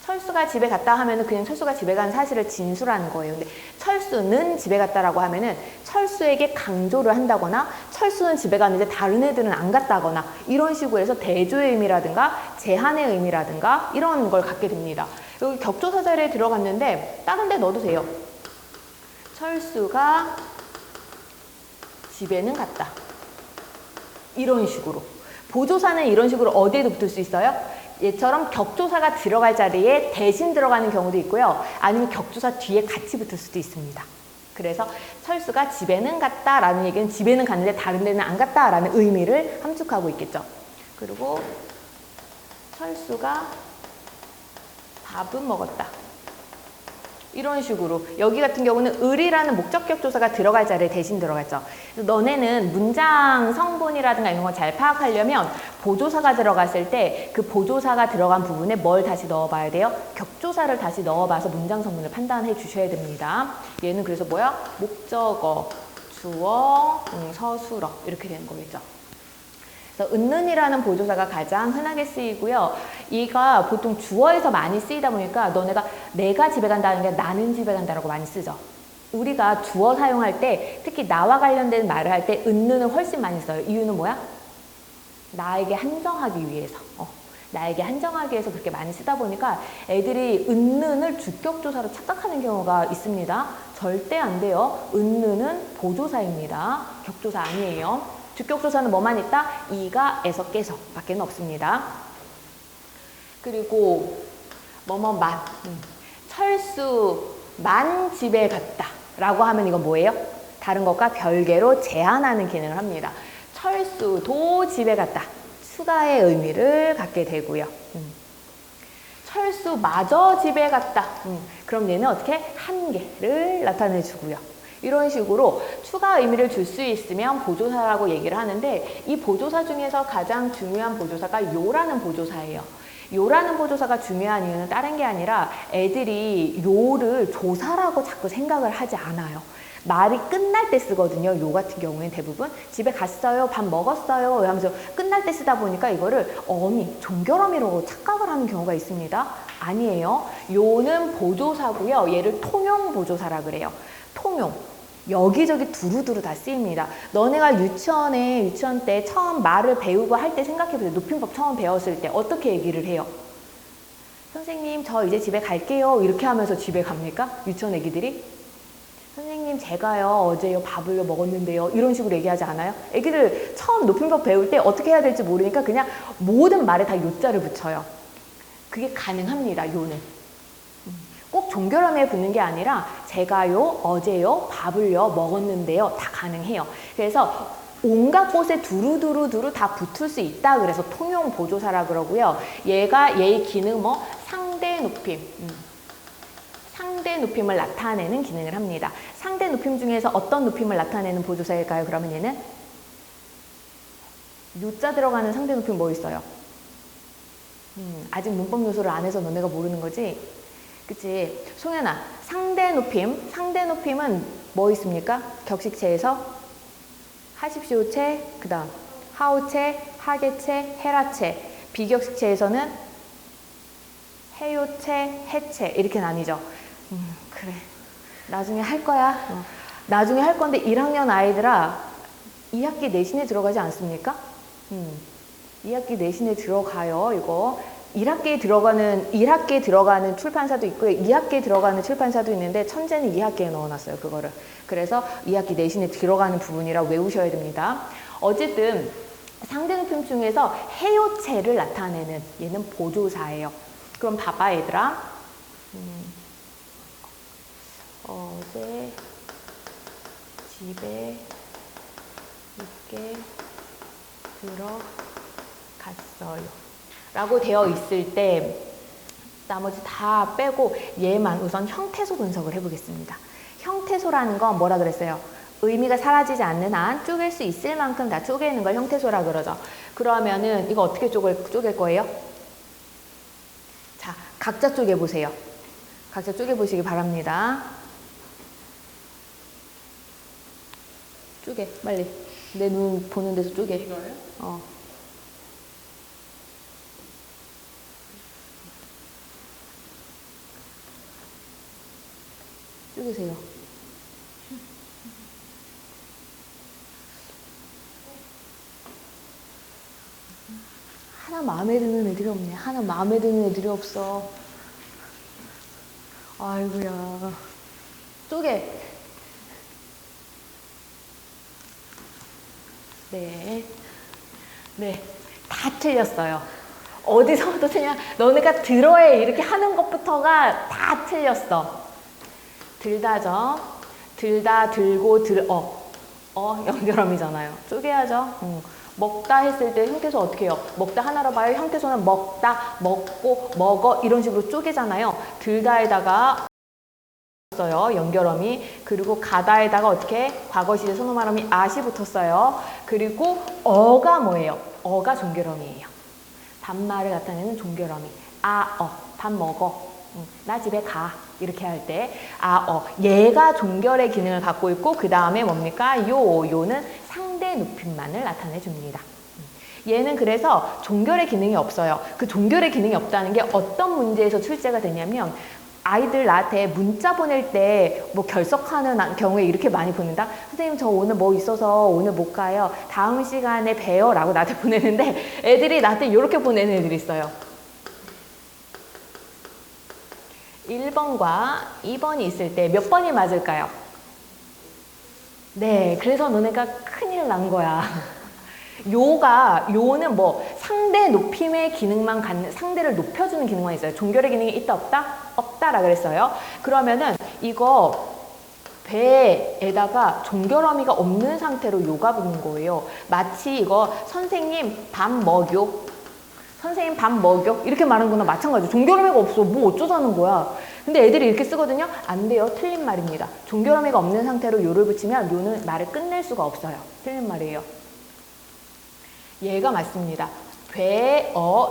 Speaker 1: 철수가 집에 갔다 하면은 그냥 철수가 집에 간 사실을 진술하는 거예요. 근데 철수는 집에 갔다라고 하면은 철수에게 강조를 한다거나 철수는 집에 갔는데 다른 애들은 안 갔다거나 이런 식으로 해서 대조의 의미라든가 제한의 의미라든가 이런 걸 갖게 됩니다. 여기 격조사 자리에 들어갔는데 다른 데 넣어도 돼요. 철수가 집에는 갔다. 이런 식으로. 보조사는 이런 식으로 어디에도 붙을 수 있어요? 얘처럼 격조사가 들어갈 자리에 대신 들어가는 경우도 있고요. 아니면 격조사 뒤에 같이 붙을 수도 있습니다. 그래서 철수가 집에는 갔다라는 얘기는 집에는 갔는데 다른 데는 안 갔다라는 의미를 함축하고 있겠죠. 그리고 철수가 밥은 먹었다. 이런 식으로 여기 같은 경우는 을이라는 목적격 조사가 들어갈 자리에 대신 들어갔죠. 그래서 너네는 문장 성분이라든가 이런 걸 잘 파악하려면 보조사가 들어갔을 때 그 보조사가 들어간 부분에 뭘 다시 넣어봐야 돼요? 격조사를 다시 넣어봐서 문장 성분을 판단해 주셔야 됩니다. 얘는 그래서 뭐야? 목적어, 주어, 서술어 이렇게 되는 거겠죠. 그래서 은는이라는 보조사가 가장 흔하게 쓰이고요. 이가 보통 주어에서 많이 쓰이다 보니까 너네가 내가 집에 간다는 게 나는 집에 간다라고 많이 쓰죠. 우리가 주어 사용할 때 특히 나와 관련된 말을 할 때 은는을 훨씬 많이 써요. 이유는 뭐야? 나에게 한정하기 위해서. 나에게 한정하기 위해서 그렇게 많이 쓰다 보니까 애들이 은는을 주격조사로 착각하는 경우가 있습니다. 절대 안 돼요. 은는은 보조사입니다. 격조사 아니에요. 주격조사는 뭐만 있다? 이가, 에서, 깨서 밖에는 없습니다. 그리고 뭐뭐만 철수만 집에 갔다 라고 하면 이건 뭐예요? 다른 것과 별개로 제한하는 기능을 합니다. 철수도 집에 갔다. 추가의 의미를 갖게 되고요. 철수마저 집에 갔다. 그럼 얘는 어떻게? 한계를 나타내주고요. 이런 식으로 추가 의미를 줄 수 있으면 보조사라고 얘기를 하는데 이 보조사 중에서 가장 중요한 보조사가 요라는 보조사예요. 요라는 보조사가 중요한 이유는 다른 게 아니라 애들이 요를 조사라고 자꾸 생각을 하지 않아요. 말이 끝날 때 쓰거든요. 요 같은 경우에는 대부분 집에 갔어요, 밥 먹었어요 하면서 끝날 때 쓰다 보니까 이거를 어미, 종결어미로 착각을 하는 경우가 있습니다. 아니에요. 요는 보조사고요. 얘를 통용 보조사라 그래요. 통용. 여기저기 두루두루 다 쓰입니다. 너네가 유치원 때 처음 말을 배우고 할 때 생각해보세요. 높임법 처음 배웠을 때 어떻게 얘기를 해요? 선생님, 저 이제 집에 갈게요. 이렇게 하면서 집에 갑니까? 유치원 애기들이? 선생님, 제가요 어제요 밥을요 먹었는데요. 이런 식으로 얘기하지 않아요? 애기들 처음 높임법 배울 때 어떻게 해야 될지 모르니까 그냥 모든 말에 다 요자를 붙여요. 그게 가능합니다. 요는. 꼭 종결어미에 붙는 게 아니라 제가요, 어제요, 밥을요, 먹었는데요. 다 가능해요. 그래서 온갖 곳에 두루두루 다 붙을 수 있다. 그래서 통용 보조사라 그러고요. 얘의 기능 상대 높임. 상대 높임을 나타내는 기능을 합니다. 상대 높임 중에서 어떤 높임을 나타내는 보조사일까요? 그러면 얘는 요자 들어가는 상대 높임 뭐 있어요? 아직 문법 요소를 안 해서 너네가 모르는 거지? 그치? 송현아, 상대 높임은 뭐 있습니까? 격식체에서 하십시오체, 그 다음 하오체, 하계체, 헤라체. 비격식체에서는 해요체, 해체 이렇게 나뉘죠. 그래. 나중에 할 거야. 나중에 할 건데 1학년 아이들아 2학기 내신에 들어가지 않습니까? 2학기 내신에 들어가요. 이거 1학기에 들어가는 출판사도 있고요. 2학기에 들어가는 출판사도 있는데 천재는 2학기에 넣어놨어요. 그거를. 그래서 2학기 내신에 들어가는 부분이라 외우셔야 됩니다. 어쨌든 상대 높임 중에서 해요체를 나타내는 얘는 보조사예요. 그럼 봐봐 얘들아. 어제 집에 늦게 들어갔어요 라고 되어 있을 때 나머지 다 빼고 얘만 우선 형태소 분석을 해보겠습니다. 형태소라는 건 뭐라 그랬어요? 의미가 사라지지 않는 한 쪼갤 수 있을 만큼 다 쪼개는 걸 형태소라 그러죠. 그러면은 이거 어떻게 쪼갤 거예요? 자, 각자 쪼개보세요. 각자 쪼개보시기 바랍니다. 쪼개, 빨리. 내 눈 보는 데서 쪼개.
Speaker 2: 이거요?
Speaker 1: 쪼개세요. 하나 마음에 드는 애들이 없네. 하나 마음에 드는 애들이 없어. 아이고야. 쪼개. 네. 네. 다 틀렸어요. 어디서부터 틀냐? 너네가 들어해 이렇게 하는 것부터가 다 틀렸어. 들다죠. 들다, 들고, 연결음이잖아요. 쪼개야죠. 먹다 했을 때 형태소 어떻게 해요? 먹다 하나로 봐요. 형태소는 먹다, 먹고, 먹어 이런 식으로 쪼개잖아요. 들다에다가 써요. 연결음이. 그리고 가다에다가 어떻게? 과거 시제 선호 말음이 아시 붙었어요. 그리고 어가 뭐예요? 어가 종결음이에요. 반말을 나타내는 종결음이. 밥 먹어. 나 집에 가. 이렇게 할 때 얘가 종결의 기능을 갖고 있고 그 다음에 뭡니까? 요는 상대 높임만을 나타내 줍니다. 얘는 그래서 종결의 기능이 없어요. 그 종결의 기능이 없다는 게 어떤 문제에서 출제가 되냐면 아이들 나한테 문자 보낼 때 뭐 결석하는 경우에 이렇게 많이 보낸다. 선생님 저 오늘 뭐 있어서 오늘 못 가요. 다음 시간에 봬요 라고 나한테 보내는데 애들이 나한테 이렇게 보내는 애들이 있어요. 1번과 2번이 있을 때 몇 번이 맞을까요? 네, 그래서 너네가 큰일 난 거야. 요는 뭐 상대 높임의 기능만 갖는, 상대를 높여주는 기능만 있어요. 종결의 기능이 있다 없다? 없다라 그랬어요. 그러면은 이거 배에다가 종결어미가 없는 상태로 요가 붙는 거예요. 마치 이거 선생님 밥 먹요. 선생님 밥 먹여? 이렇게 말하는 거나 마찬가지예요. 종결어미가 없어. 뭐 어쩌자는 거야. 근데 애들이 이렇게 쓰거든요. 안 돼요. 틀린 말입니다. 종결어미가 없는 상태로 요를 붙이면 요는 말을 끝낼 수가 없어요. 틀린 말이에요. 얘가 맞습니다.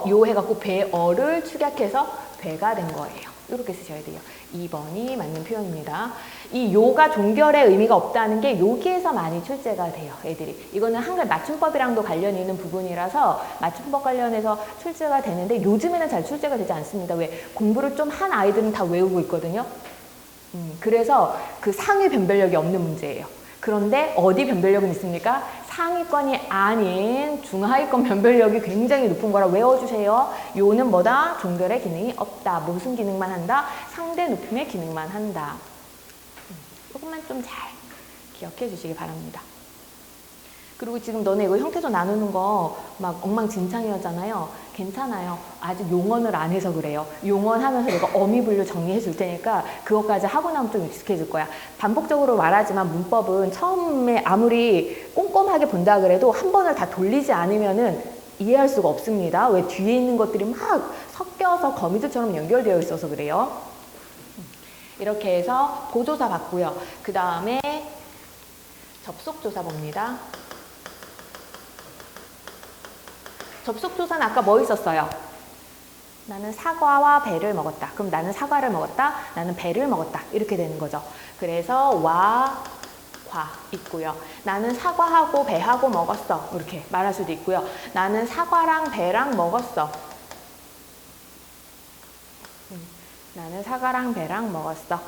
Speaker 1: 요 해갖고 배어를 축약해서 배가 된 거예요. 이렇게 쓰셔야 돼요. 2번이 맞는 표현입니다. 이 요가 종결의 의미가 없다는 게 여기에서 많이 출제가 돼요. 애들이. 이거는 한글 맞춤법이랑도 관련이 있는 부분이라서 맞춤법 관련해서 출제가 되는데 요즘에는 잘 출제가 되지 않습니다. 왜? 공부를 좀 한 아이들은 다 외우고 있거든요. 그래서 그 상위 변별력이 없는 문제예요. 그런데 어디 변별력은 있습니까? 상위권이 아닌 중하위권 변별력이 굉장히 높은 거라 외워주세요. 요는 뭐다? 종결의 기능이 없다. 무슨 기능만 한다? 상대 높임의 기능만 한다. 조금만 좀 잘 기억해 주시기 바랍니다. 그리고 지금 너네 이거 형태소 나누는 거 막 엉망진창이었잖아요. 괜찮아요. 아직 용언을 안 해서 그래요. 용언 하면서 내가 어미분류 정리해 줄 테니까 그것까지 하고 나면 좀 익숙해질 거야. 반복적으로 말하지만 문법은 처음에 아무리 꼼꼼하게 본다 그래도 한 번을 다 돌리지 않으면은 이해할 수가 없습니다. 왜? 뒤에 있는 것들이 막 섞여서 거미줄처럼 연결되어 있어서 그래요. 이렇게 해서 보조사 봤고요. 그 다음에 접속조사 봅니다. 접속조사는 아까 뭐 있었어요? 나는 사과와 배를 먹었다. 그럼 나는 사과를 먹었다. 나는 배를 먹었다. 이렇게 되는 거죠. 그래서 와, 과 있고요. 나는 사과하고 배하고 먹었어. 이렇게 말할 수도 있고요. 나는 사과랑 배랑 먹었어. 나는 사과랑 배랑 먹었어.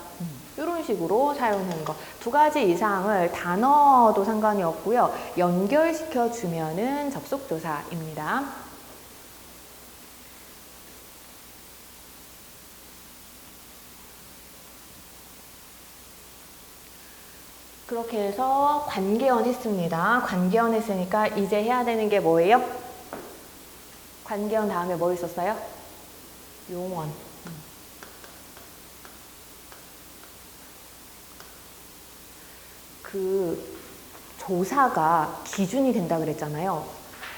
Speaker 1: 이런 식으로 사용하는 거. 두 가지 이상을 단어도 상관이 없고요. 연결시켜 주면은 접속조사입니다. 그렇게 해서 관계원 했습니다. 관계원 했으니까 이제 해야 되는 게 뭐예요? 관계원 다음에 뭐 있었어요? 용언. 그 조사가 기준이 된다 그랬잖아요.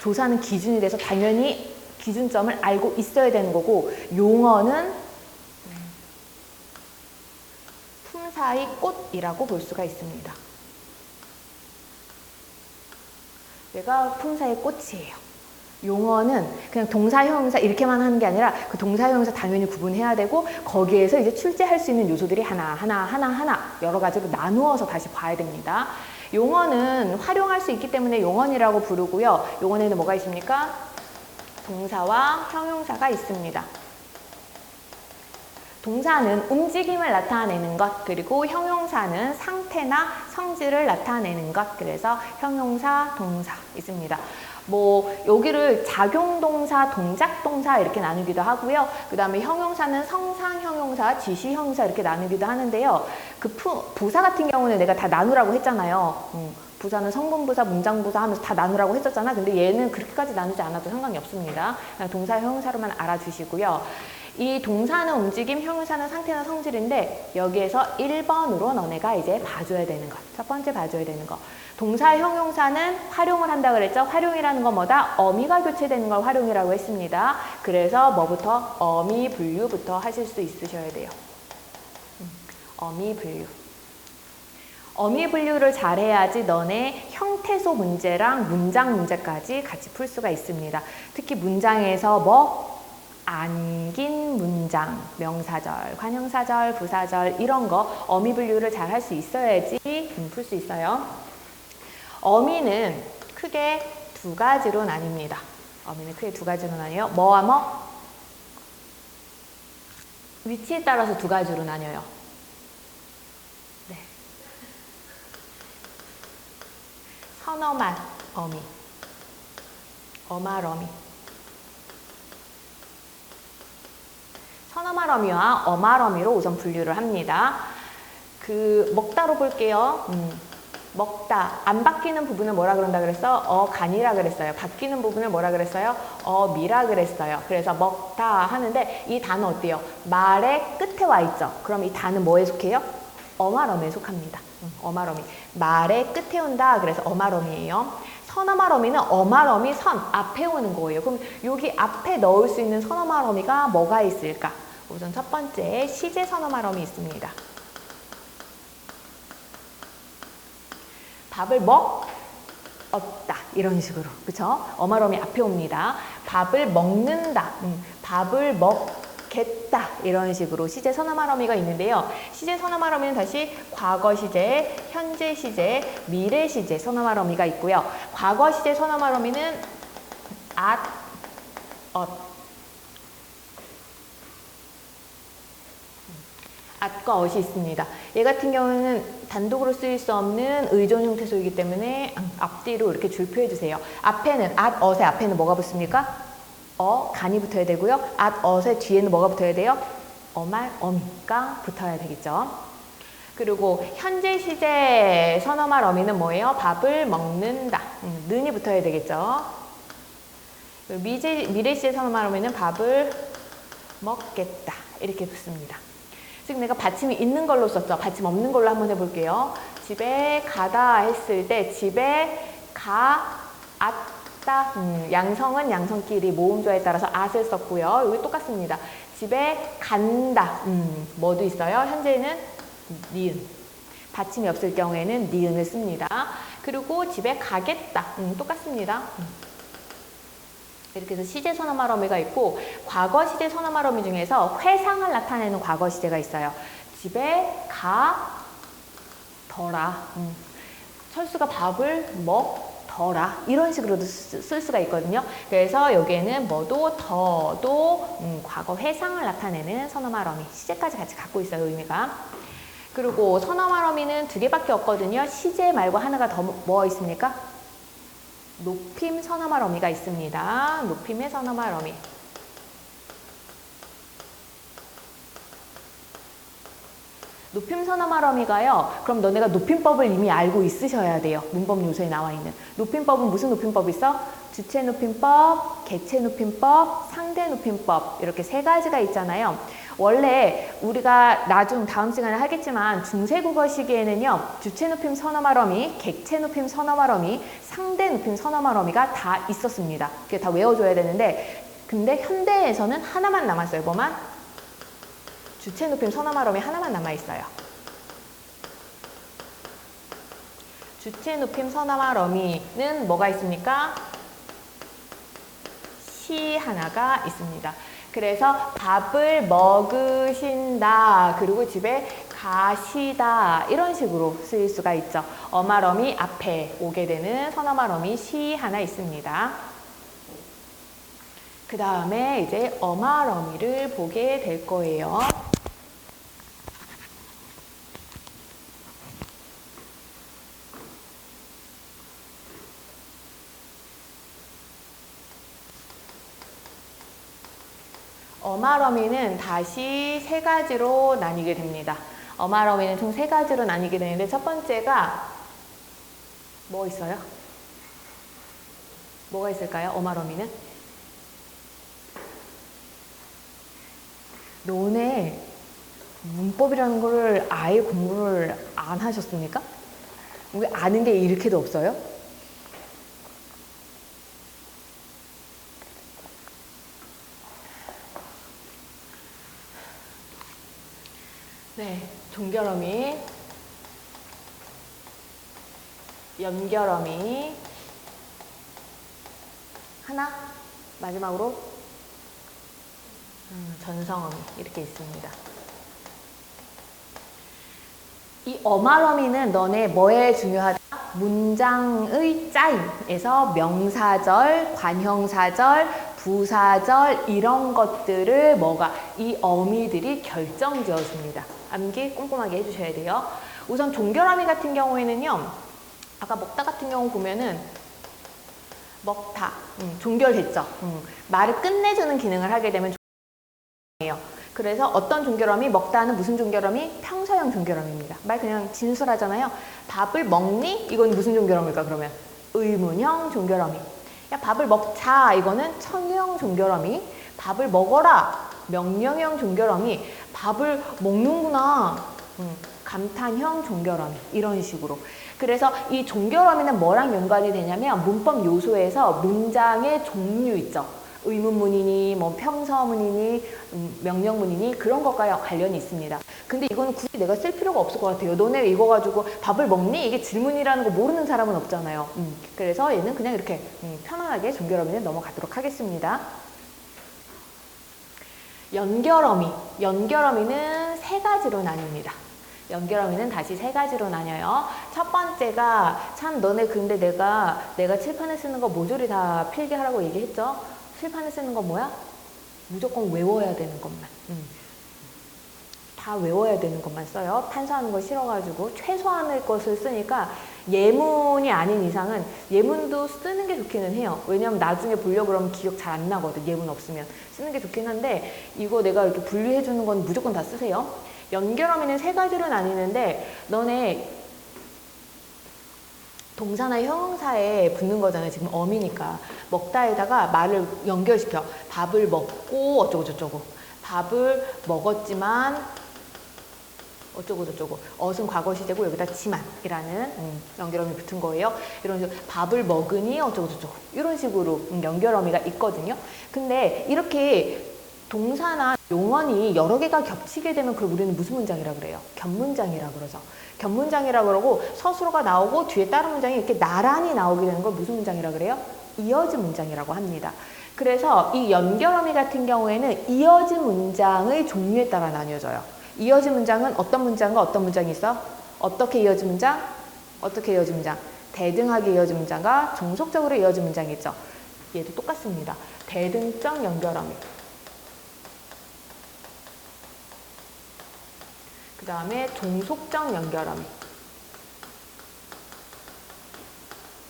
Speaker 1: 조사는 기준이 돼서 당연히 기준점을 알고 있어야 되는 거고, 용언은 품사의 꽃이라고 볼 수가 있습니다. 내가 품사의 꽃이에요. 용어는 그냥 동사, 형용사 이렇게만 하는 게 아니라 그 동사, 형용사 당연히 구분해야 되고, 거기에서 이제 출제할 수 있는 요소들이 하나 여러 가지로 나누어서 다시 봐야 됩니다. 용어는 활용할 수 있기 때문에 용언이라고 부르고요. 용언에는 뭐가 있습니까? 동사와 형용사가 있습니다. 동사는 움직임을 나타내는 것, 그리고 형용사는 상태나 성질을 나타내는 것. 그래서 형용사, 동사 있습니다. 뭐 여기를 작용동사, 동작동사 이렇게 나누기도 하고요. 그 다음에 형용사는 성상형용사, 지시형용사 이렇게 나누기도 하는데요. 그 부사 같은 경우는 내가 다 나누라고 했잖아요. 부사는 성분부사, 문장부사 하면서 다 나누라고 했었잖아. 근데 얘는 그렇게까지 나누지 않아도 상관이 없습니다. 그냥 동사, 형용사로만 알아주시고요. 이 동사는 움직임, 형용사는 상태나 성질인데 여기에서 1번으로 너네가 이제 봐줘야 되는 것. 첫 번째 봐줘야 되는 거. 동사, 형용사는 활용을 한다 그랬죠? 활용이라는 건 뭐다? 어미가 교체되는 걸 활용이라고 했습니다. 그래서 뭐부터? 어미, 분류부터 하실 수 있으셔야 돼요. 어미, 분류. 어미 분류를 잘해야지 너네 형태소 문제랑 문장 문제까지 같이 풀 수가 있습니다. 특히 문장에서 뭐? 안긴 문장, 명사절, 관형사절, 부사절 이런 거 어미 분류를 잘 할 수 있어야지 풀 수 있어요. 어미는 크게 두 가지로 나뉩니다. 어미는 크게 두 가지로 나뉘어요. 뭐와 뭐? 위치에 따라서 두 가지로 나뉘어요. 네. 선어말 어미, 어말 어미. 선어말 어미와 어말 어미로 우선 분류를 합니다. 그 먹다로 볼게요. 먹다. 안 바뀌는 부분을 뭐라 그런다 그랬어? 어간이라 그랬어요. 바뀌는 부분을 뭐라 그랬어요? 어미라 그랬어요. 그래서 먹다 하는데 이 단어 어때요? 말의 끝에 와 있죠. 그럼 이 단어 뭐에 속해요? 어말어미에 속합니다. 어말어미. 말의 끝에 온다. 그래서 어말어미예요. 선어말어미는 어말어미 선 앞에 오는 거예요. 그럼 여기 앞에 넣을 수 있는 선어말어미가 뭐가 있을까? 우선 첫 번째 시제 선어말어미 있습니다. 밥을 먹었다 이런 식으로, 그쵸? 어말어미 앞에 옵니다. 밥을 먹는다, 밥을 먹겠다 이런 식으로 시제 선어말어미가 있는데요. 시제 선어말어미는 다시 과거 시제, 현재 시제, 미래 시제 선어말어미가 있고요. 과거 시제 선어말어미는 at, at과 ot이 있습니다. 얘 같은 경우는 단독으로 쓰일 수 없는 의존 형태소이기 때문에 앞뒤로 이렇게 줄표해 주세요. 앞에는 at, ot의 앞에는 뭐가 붙습니까? 간이 붙어야 되고요. at, ot의 뒤에는 뭐가 붙어야 돼요? 어말, 어미가 붙어야 되겠죠. 그리고 현재 시제 선어말 어미는 뭐예요? 밥을 먹는다. 는이 붙어야 되겠죠. 미래 시제 선어말 어미는 밥을 먹겠다. 이렇게 붙습니다. 지금 내가 받침이 있는 걸로 썼죠. 받침 없는 걸로 한번 해볼게요. 집에 가다 했을 때 집에 갔다. 양성은 양성끼리 모음조에 따라서 at을 썼고요. 여기 똑같습니다. 집에 간다. 뭐도 있어요. 현재는 니은. 받침이 없을 경우에는 니은을 씁니다. 그리고 집에 가겠다. 똑같습니다. 이렇게 해서 시제 선어말 어미가 있고, 과거 시제 선어말 어미 중에서 회상을 나타내는 과거 시제가 있어요. 집에 가더라. 철수가 밥을 먹더라. 이런 식으로도 쓸 수가 있거든요. 그래서 여기에는 뭐도 더도 과거 회상을 나타내는 선어말 어미 시제까지 같이 갖고 있어요. 의미가. 그리고 선어말 어미는 두 개밖에 없거든요. 시제 말고 하나가 더 뭐 있습니까? 높임 선어말 어미가 있습니다. 높임의 선어말 어미. 높임 선어말 어미가요. 그럼 너네가 높임법을 이미 알고 있으셔야 돼요. 문법 요소에 나와 있는. 높임법은 무슨 높임법이 있어? 주체 높임법, 개체 높임법, 상대 높임법 이렇게 세 가지가 있잖아요. 원래 우리가 다음 시간에 하겠지만 중세국어 시기에는요. 주체 높임 선어말 어미, 객체 높임 선어말 어미, 상대 높임 선어말 어미가 다 있었습니다. 그게 다 외워줘야 되는데 근데 현대에서는 하나만 남았어요. 뭐만? 주체 높임 선어말 어미 하나만 남아있어요. 주체 높임 선어말 어미는 뭐가 있습니까? 시 하나가 있습니다. 그래서 밥을 먹으신다. 그리고 집에 가시다. 이런 식으로 쓰일 수가 있죠. 어말 어미 앞에 오게 되는 선어말 어미 시 하나 있습니다. 그 다음에 이제 어말 어미를 보게 될 거예요. 어말 어미는 다시 세 가지로 나뉘게 됩니다. 어말 어미는 총 세 가지로 나뉘게 되는데 첫 번째가 뭐 있어요? 뭐가 있을까요? 어말 어미는? 너네 문법이라는 거를 아예 공부를 안 하셨습니까? 왜 아는 게 이렇게도 없어요? 네, 종결어미, 연결어미, 하나, 마지막으로 전성어미 이렇게 있습니다. 이 어말어미는 너네 뭐에 중요하다? 문장의 짜임에서 명사절, 관형사절, 부사절 이런 것들을 이 어미들이 결정지어줍니다. 암기 꼼꼼하게 해주셔야 돼요. 우선 종결어미 같은 경우에는요. 아까 먹다 같은 경우 보면은 먹다, 종결됐죠. 말을 끝내주는 기능을 하게 되면 종결어미예요. 그래서 어떤 종결어미? 먹다는 무슨 종결어미? 평서형 종결어미입니다. 말 그냥 진술하잖아요. 밥을 먹니? 이건 무슨 종결어미일까 그러면? 의문형 종결어미. 야, 밥을 먹자. 이거는 청유형 종결어미. 밥을 먹어라. 명령형 종결어미. 밥을 먹는구나. 감탄형 종결어미. 이런 식으로. 그래서 이 종결어미는 뭐랑 연관이 되냐면 문법 요소에서 문장의 종류 있죠. 의문문이니 뭐 평서문이니 명령문이니 그런 것과 관련이 있습니다. 근데 이거는 굳이 내가 쓸 필요가 없을 것 같아요. 너네 이거 가지고 밥을 먹니? 이게 질문이라는 거 모르는 사람은 없잖아요. 그래서 얘는 그냥 이렇게 편안하게 종결어미는 넘어가도록 하겠습니다. 연결어미. 연결어미는 세 가지로 나뉩니다. 연결어미는 다시 세 가지로 나뉘어요. 첫 번째가 참 너네 근데 내가 칠판에 쓰는 거 모조리 다 필기하라고 얘기했죠? 칠판에 쓰는 거 뭐야? 무조건 외워야 되는 것만. 다 외워야 되는 것만 써요. 탄수하는 거 싫어가지고 최소한의 것을 쓰니까 예문이 아닌 이상은 예문도 쓰는 게 좋기는 해요. 왜냐면 나중에 보려고 그러면 기억 잘 안 나거든. 예문 없으면. 쓰는 게 좋긴 한데 이거 내가 이렇게 분류해 주는 건 무조건 다 쓰세요. 연결어미는 세 가지로 나뉘는데 너네 동사나 형용사에 붙는 거잖아요. 지금 어미니까. 먹다에다가 말을 연결시켜. 밥을 먹고 어쩌고저쩌고. 밥을 먹었지만 어쩌고저쩌고. 어순 과거 시제고 여기다 지만이라는 연결어미 붙은 거예요. 이런 식으로 밥을 먹으니 어쩌고저쩌고. 이런 식으로 연결어미가 있거든요. 근데 이렇게 동사나 용언이 여러 개가 겹치게 되면 그걸 우리는 무슨 문장이라 그래요? 겹문장이라 그러죠. 겹문장이라 그러고 서술어가 나오고 뒤에 다른 문장이 이렇게 나란히 나오게 되는 걸 무슨 문장이라 그래요? 이어진 문장이라고 합니다. 그래서 이 연결어미 같은 경우에는 이어진 문장의 종류에 따라 나뉘어져요. 이어진 문장은 어떤 문장과 어떤 문장이 있어? 어떻게 이어진 문장? 어떻게 이어진 문장? 대등하게 이어진 문장과 종속적으로 이어진 문장이 있죠. 얘도 똑같습니다. 대등적 연결어미. 그 다음에 종속적 연결어미.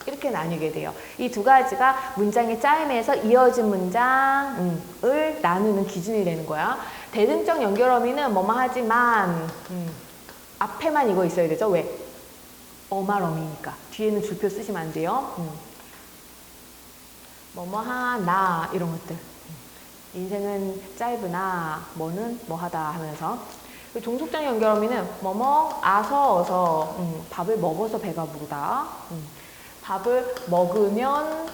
Speaker 1: 이렇게 나뉘게 돼요. 이 두 가지가 문장의 짜임에서 이어진 문장을 나누는 기준이 되는 거야. 대등적 연결어미는 뭐뭐 하지만 앞에만 이거 있어야 되죠. 왜? 어말어미니까. 뒤에는 줄표 쓰시면 안 돼요. 뭐뭐 하나 이런 것들. 인생은 짧으나 뭐는 뭐하다 하면서. 종속적 연결어미는 뭐뭐 아서 어서 밥을 먹어서 배가 부르다. 밥을 먹으면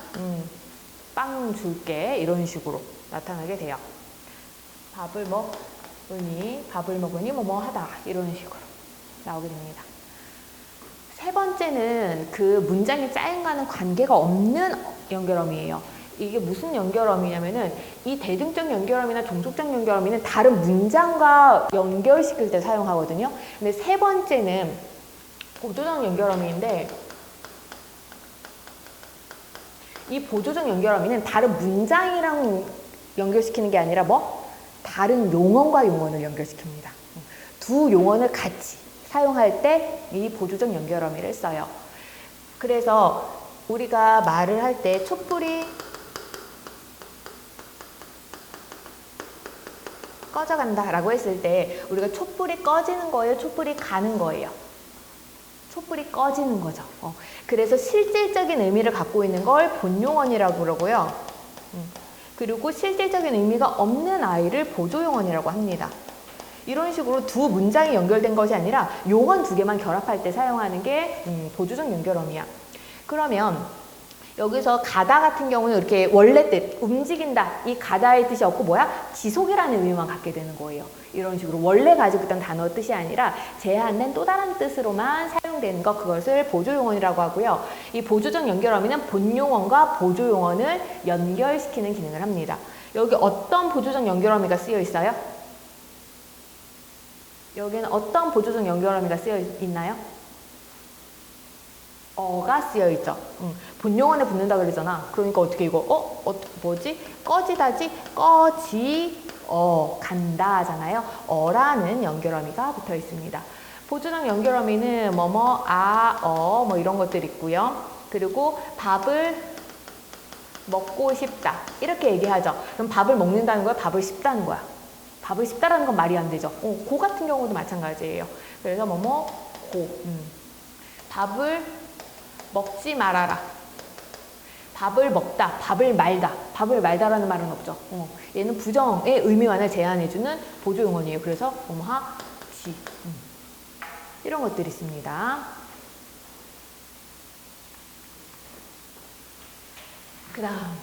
Speaker 1: 빵 줄게 이런 식으로 나타나게 돼요. 밥을 먹으니 뭐뭐 하다 이런 식으로 나오게 됩니다. 세 번째는 그 문장의 짜임과는 관계가 없는 연결어미예요. 이게 무슨 연결어미냐면은 이 대등적 연결어미나 종속적 연결어미는 다른 문장과 연결시킬 때 사용하거든요. 근데 세 번째는 보조적 연결어미인데 이 보조적 연결어미는 다른 문장이랑 연결시키는 게 아니라 다른 용언과 용언을 연결시킵니다. 두 용언을 같이 사용할 때 이 보조적 연결어미를 써요. 그래서 우리가 말을 할 때 촛불이 꺼져간다 라고 했을 때 우리가 촛불이 꺼지는 거예요? 촛불이 가는 거예요? 촛불이 꺼지는 거죠. 그래서 실질적인 의미를 갖고 있는 걸 본용언이라고 그러고요. 그리고 실질적인 의미가 없는 아이를 보조용언이라고 합니다. 이런 식으로 두 문장이 연결된 것이 아니라 용언 두 개만 결합할 때 사용하는 게 보조적 연결어미야. 그러면 여기서 가다 같은 경우는 이렇게 원래 뜻, 움직인다. 이 가다의 뜻이 없고 지속이라는 의미만 갖게 되는 거예요. 이런 식으로 원래 가지고 있던 단어 뜻이 아니라 제한된 또 다른 뜻으로만 사용되는 것, 그것을 보조용언이라고 하고요. 이 보조적 연결어미는 본용언과 보조용언을 연결시키는 기능을 합니다. 여기 어떤 보조적 연결어미가 쓰여 있어요? 여기는 어떤 보조적 연결어미가 쓰여 있나요? 어가 쓰여 있죠. 본용언에 붙는다 그러잖아. 그러니까 어떻게 이거 꺼지다지 간다 하잖아요. 어라는 연결어미가 붙어 있습니다. 보조적 연결어미는 이런 것들 있고요. 그리고 밥을 먹고 싶다 이렇게 얘기하죠. 그럼 밥을 먹는다는 거야? 밥을 씹다는 거야? 밥을 씹다라는 건 말이 안 되죠. 고 같은 경우도 마찬가지예요. 그래서 밥을 먹지 말아라. 밥을 먹다, 밥을 말다. 밥을 말다라는 말은 없죠. 얘는 부정의 의미만을 제한해주는 보조용언이에요. 그래서 하지 이런 것들이 있습니다. 그 다음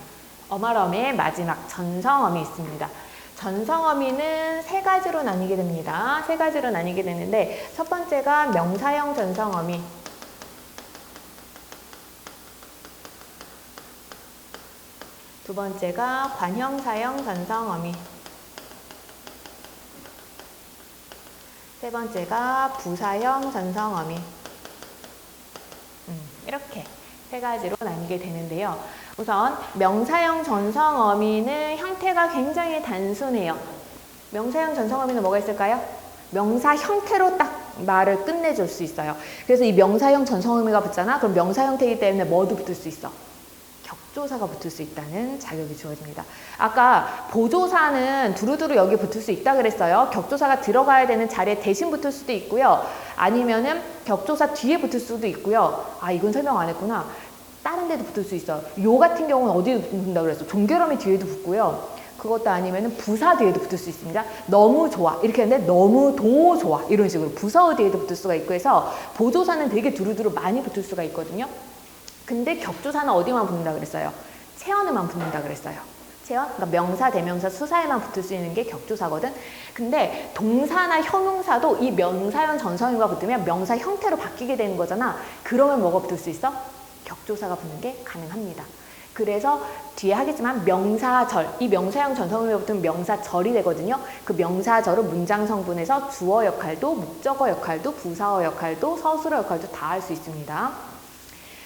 Speaker 1: 어말어미의 마지막 전성어미 있습니다. 전성어미는 세 가지로 나뉘게 됩니다. 세 가지로 나뉘게 되는데 첫 번째가 명사형 전성어미. 두 번째가 관형사형 전성어미. 세 번째가 부사형 전성어미. 이렇게 세 가지로 나뉘게 되는데요. 우선 명사형 전성어미는 형태가 굉장히 단순해요. 명사형 전성어미는 뭐가 있을까요? 명사 형태로 딱 말을 끝내줄 수 있어요. 그래서 이 명사형 전성어미가 붙잖아. 그럼 명사 형태이기 때문에 뭐도 붙을 수 있어? 격조사가 붙을 수 있다는 자격이 주어집니다. 아까 보조사는 두루두루 여기 붙을 수 있다 그랬어요. 격조사가 들어가야 되는 자리에 대신 붙을 수도 있고요. 아니면은 격조사 뒤에 붙을 수도 있고요. 이건 설명 안 했구나. 다른 데도 붙을 수 있어요. 요 같은 경우는 어디에 붙는다고 그랬어? 종결어미 뒤에도 붙고요. 그것도 아니면은 부사 뒤에도 붙을 수 있습니다. 너무 좋아 이렇게 했는데 너무 도 좋아 이런 식으로 부사어 뒤에도 붙을 수가 있고 해서 보조사는 되게 두루두루 많이 붙을 수가 있거든요. 근데 격조사는 어디만 붙는다 그랬어요? 체언에만 붙는다 그랬어요. 체언? 그러니까 명사, 대명사, 수사에만 붙을 수 있는 게 격조사거든. 근데 동사나 형용사도 이 명사형 전성어미가 붙으면 명사 형태로 바뀌게 되는 거잖아. 그러면 뭐가 붙을 수 있어? 격조사가 붙는 게 가능합니다. 그래서 뒤에 하겠지만 명사절, 이 명사형 전성어미가 붙으면 명사절이 되거든요. 그 명사절은 문장 성분에서 주어 역할도, 목적어 역할도, 부사어 역할도, 서술어 역할도 다 할 수 있습니다.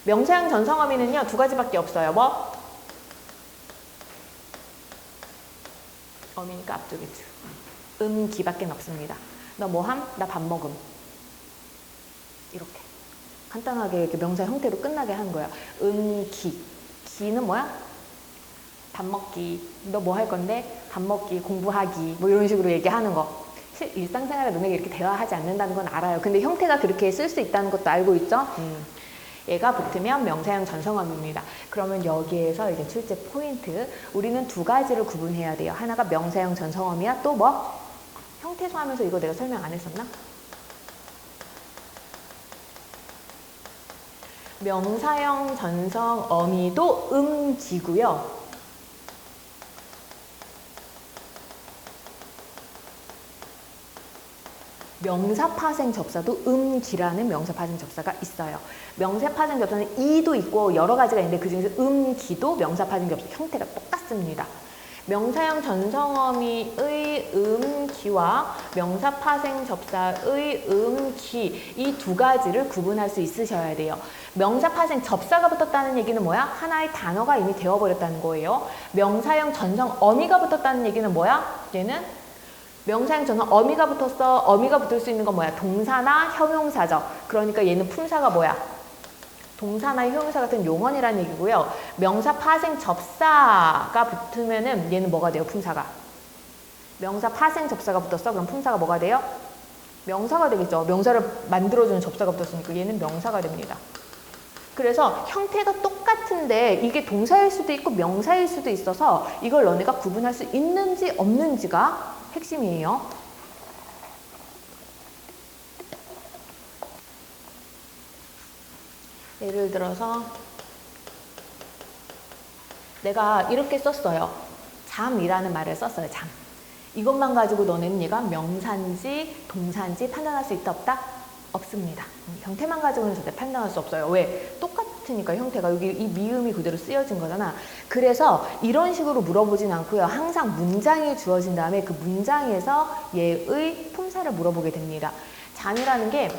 Speaker 1: 명사형 전성어미는요, 두 가지밖에 없어요. 뭐? 어미니까 앞쪽에 주. 기밖에 없습니다. 너 뭐함? 나 밥 먹음. 이렇게. 간단하게 이렇게 명사 형태로 끝나게 하는 거야. 기. 기는 뭐야? 밥 먹기. 너 뭐 할 건데? 밥 먹기, 공부하기. 뭐 이런 식으로 얘기하는 거. 일상생활에 너네가 이렇게 대화하지 않는다는 건 알아요. 근데 형태가 그렇게 쓸 수 있다는 것도 알고 있죠? 얘가 붙으면 명사형 전성어미입니다. 그러면 여기에서 이제 출제 포인트. 우리는 두 가지를 구분해야 돼요. 하나가 명사형 전성어미야. 또 뭐? 형태소 하면서 이거 내가 설명 안 했었나? 명사형 전성어미도 기고요. 명사파생 접사도 기라는 명사파생 접사가 있어요. 명사파생 접사는 이도 있고 여러 가지가 있는데 그중에서 기도 명사파생 접사 형태가 똑같습니다. 명사형 전성어미의 기와 명사파생 접사의 기, 이 두 가지를 구분할 수 있으셔야 돼요. 명사파생 접사가 붙었다는 얘기는 뭐야? 하나의 단어가 이미 되어버렸다는 거예요. 명사형 전성어미가 붙었다는 얘기는 뭐야? 얘는 명사형 전성어미가 붙었어. 어미가 붙을 수 있는 건 뭐야? 동사나 형용사죠. 그러니까 얘는 품사가 뭐야? 동사나 형용사 같은 용언이라는 얘기고요. 명사 파생 접사가 붙으면은 얘는 뭐가 돼요? 품사가. 명사 파생 접사가 붙었어? 그럼 품사가 뭐가 돼요? 명사가 되겠죠. 명사를 만들어주는 접사가 붙었으니까 얘는 명사가 됩니다. 그래서 형태가 똑같은데 이게 동사일 수도 있고 명사일 수도 있어서 이걸 너네가 구분할 수 있는지 없는지가 핵심이에요. 예를 들어서 내가 이렇게 썼어요. 잠이라는 말을 썼어요. 잠. 이것만 가지고 너네는 얘가 명사인지 동사인지 판단할 수 있다 없다? 없습니다. 형태만 가지고는 절대 판단할 수 없어요. 왜? 똑같으니까 형태가 여기 이 미음이 그대로 쓰여진 거잖아. 그래서 이런 식으로 물어보진 않고요. 항상 문장이 주어진 다음에 그 문장에서 얘의 품사를 물어보게 됩니다. 잠이라는 게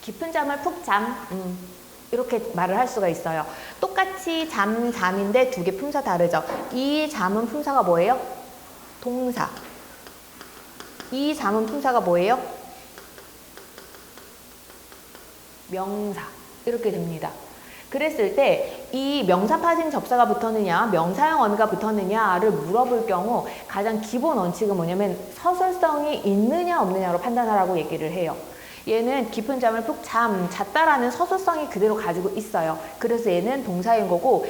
Speaker 1: 깊은 잠을 푹 잠. 이렇게 말을 할 수가 있어요. 똑같이 잠인데 두 개 품사 다르죠. 이 잠은 품사가 뭐예요? 동사. 이 잠은 품사가 뭐예요? 명사. 이렇게 됩니다. 그랬을 때 이 명사 파생 접사가 붙었느냐, 명사형 어미가 붙었느냐를 물어볼 경우 가장 기본 원칙은 뭐냐면 서술성이 있느냐 없느냐로 판단하라고 얘기를 해요. 얘는 깊은 잠을 푹 잤다라는 서술성이 그대로 가지고 있어요. 그래서 얘는 동사인 거고,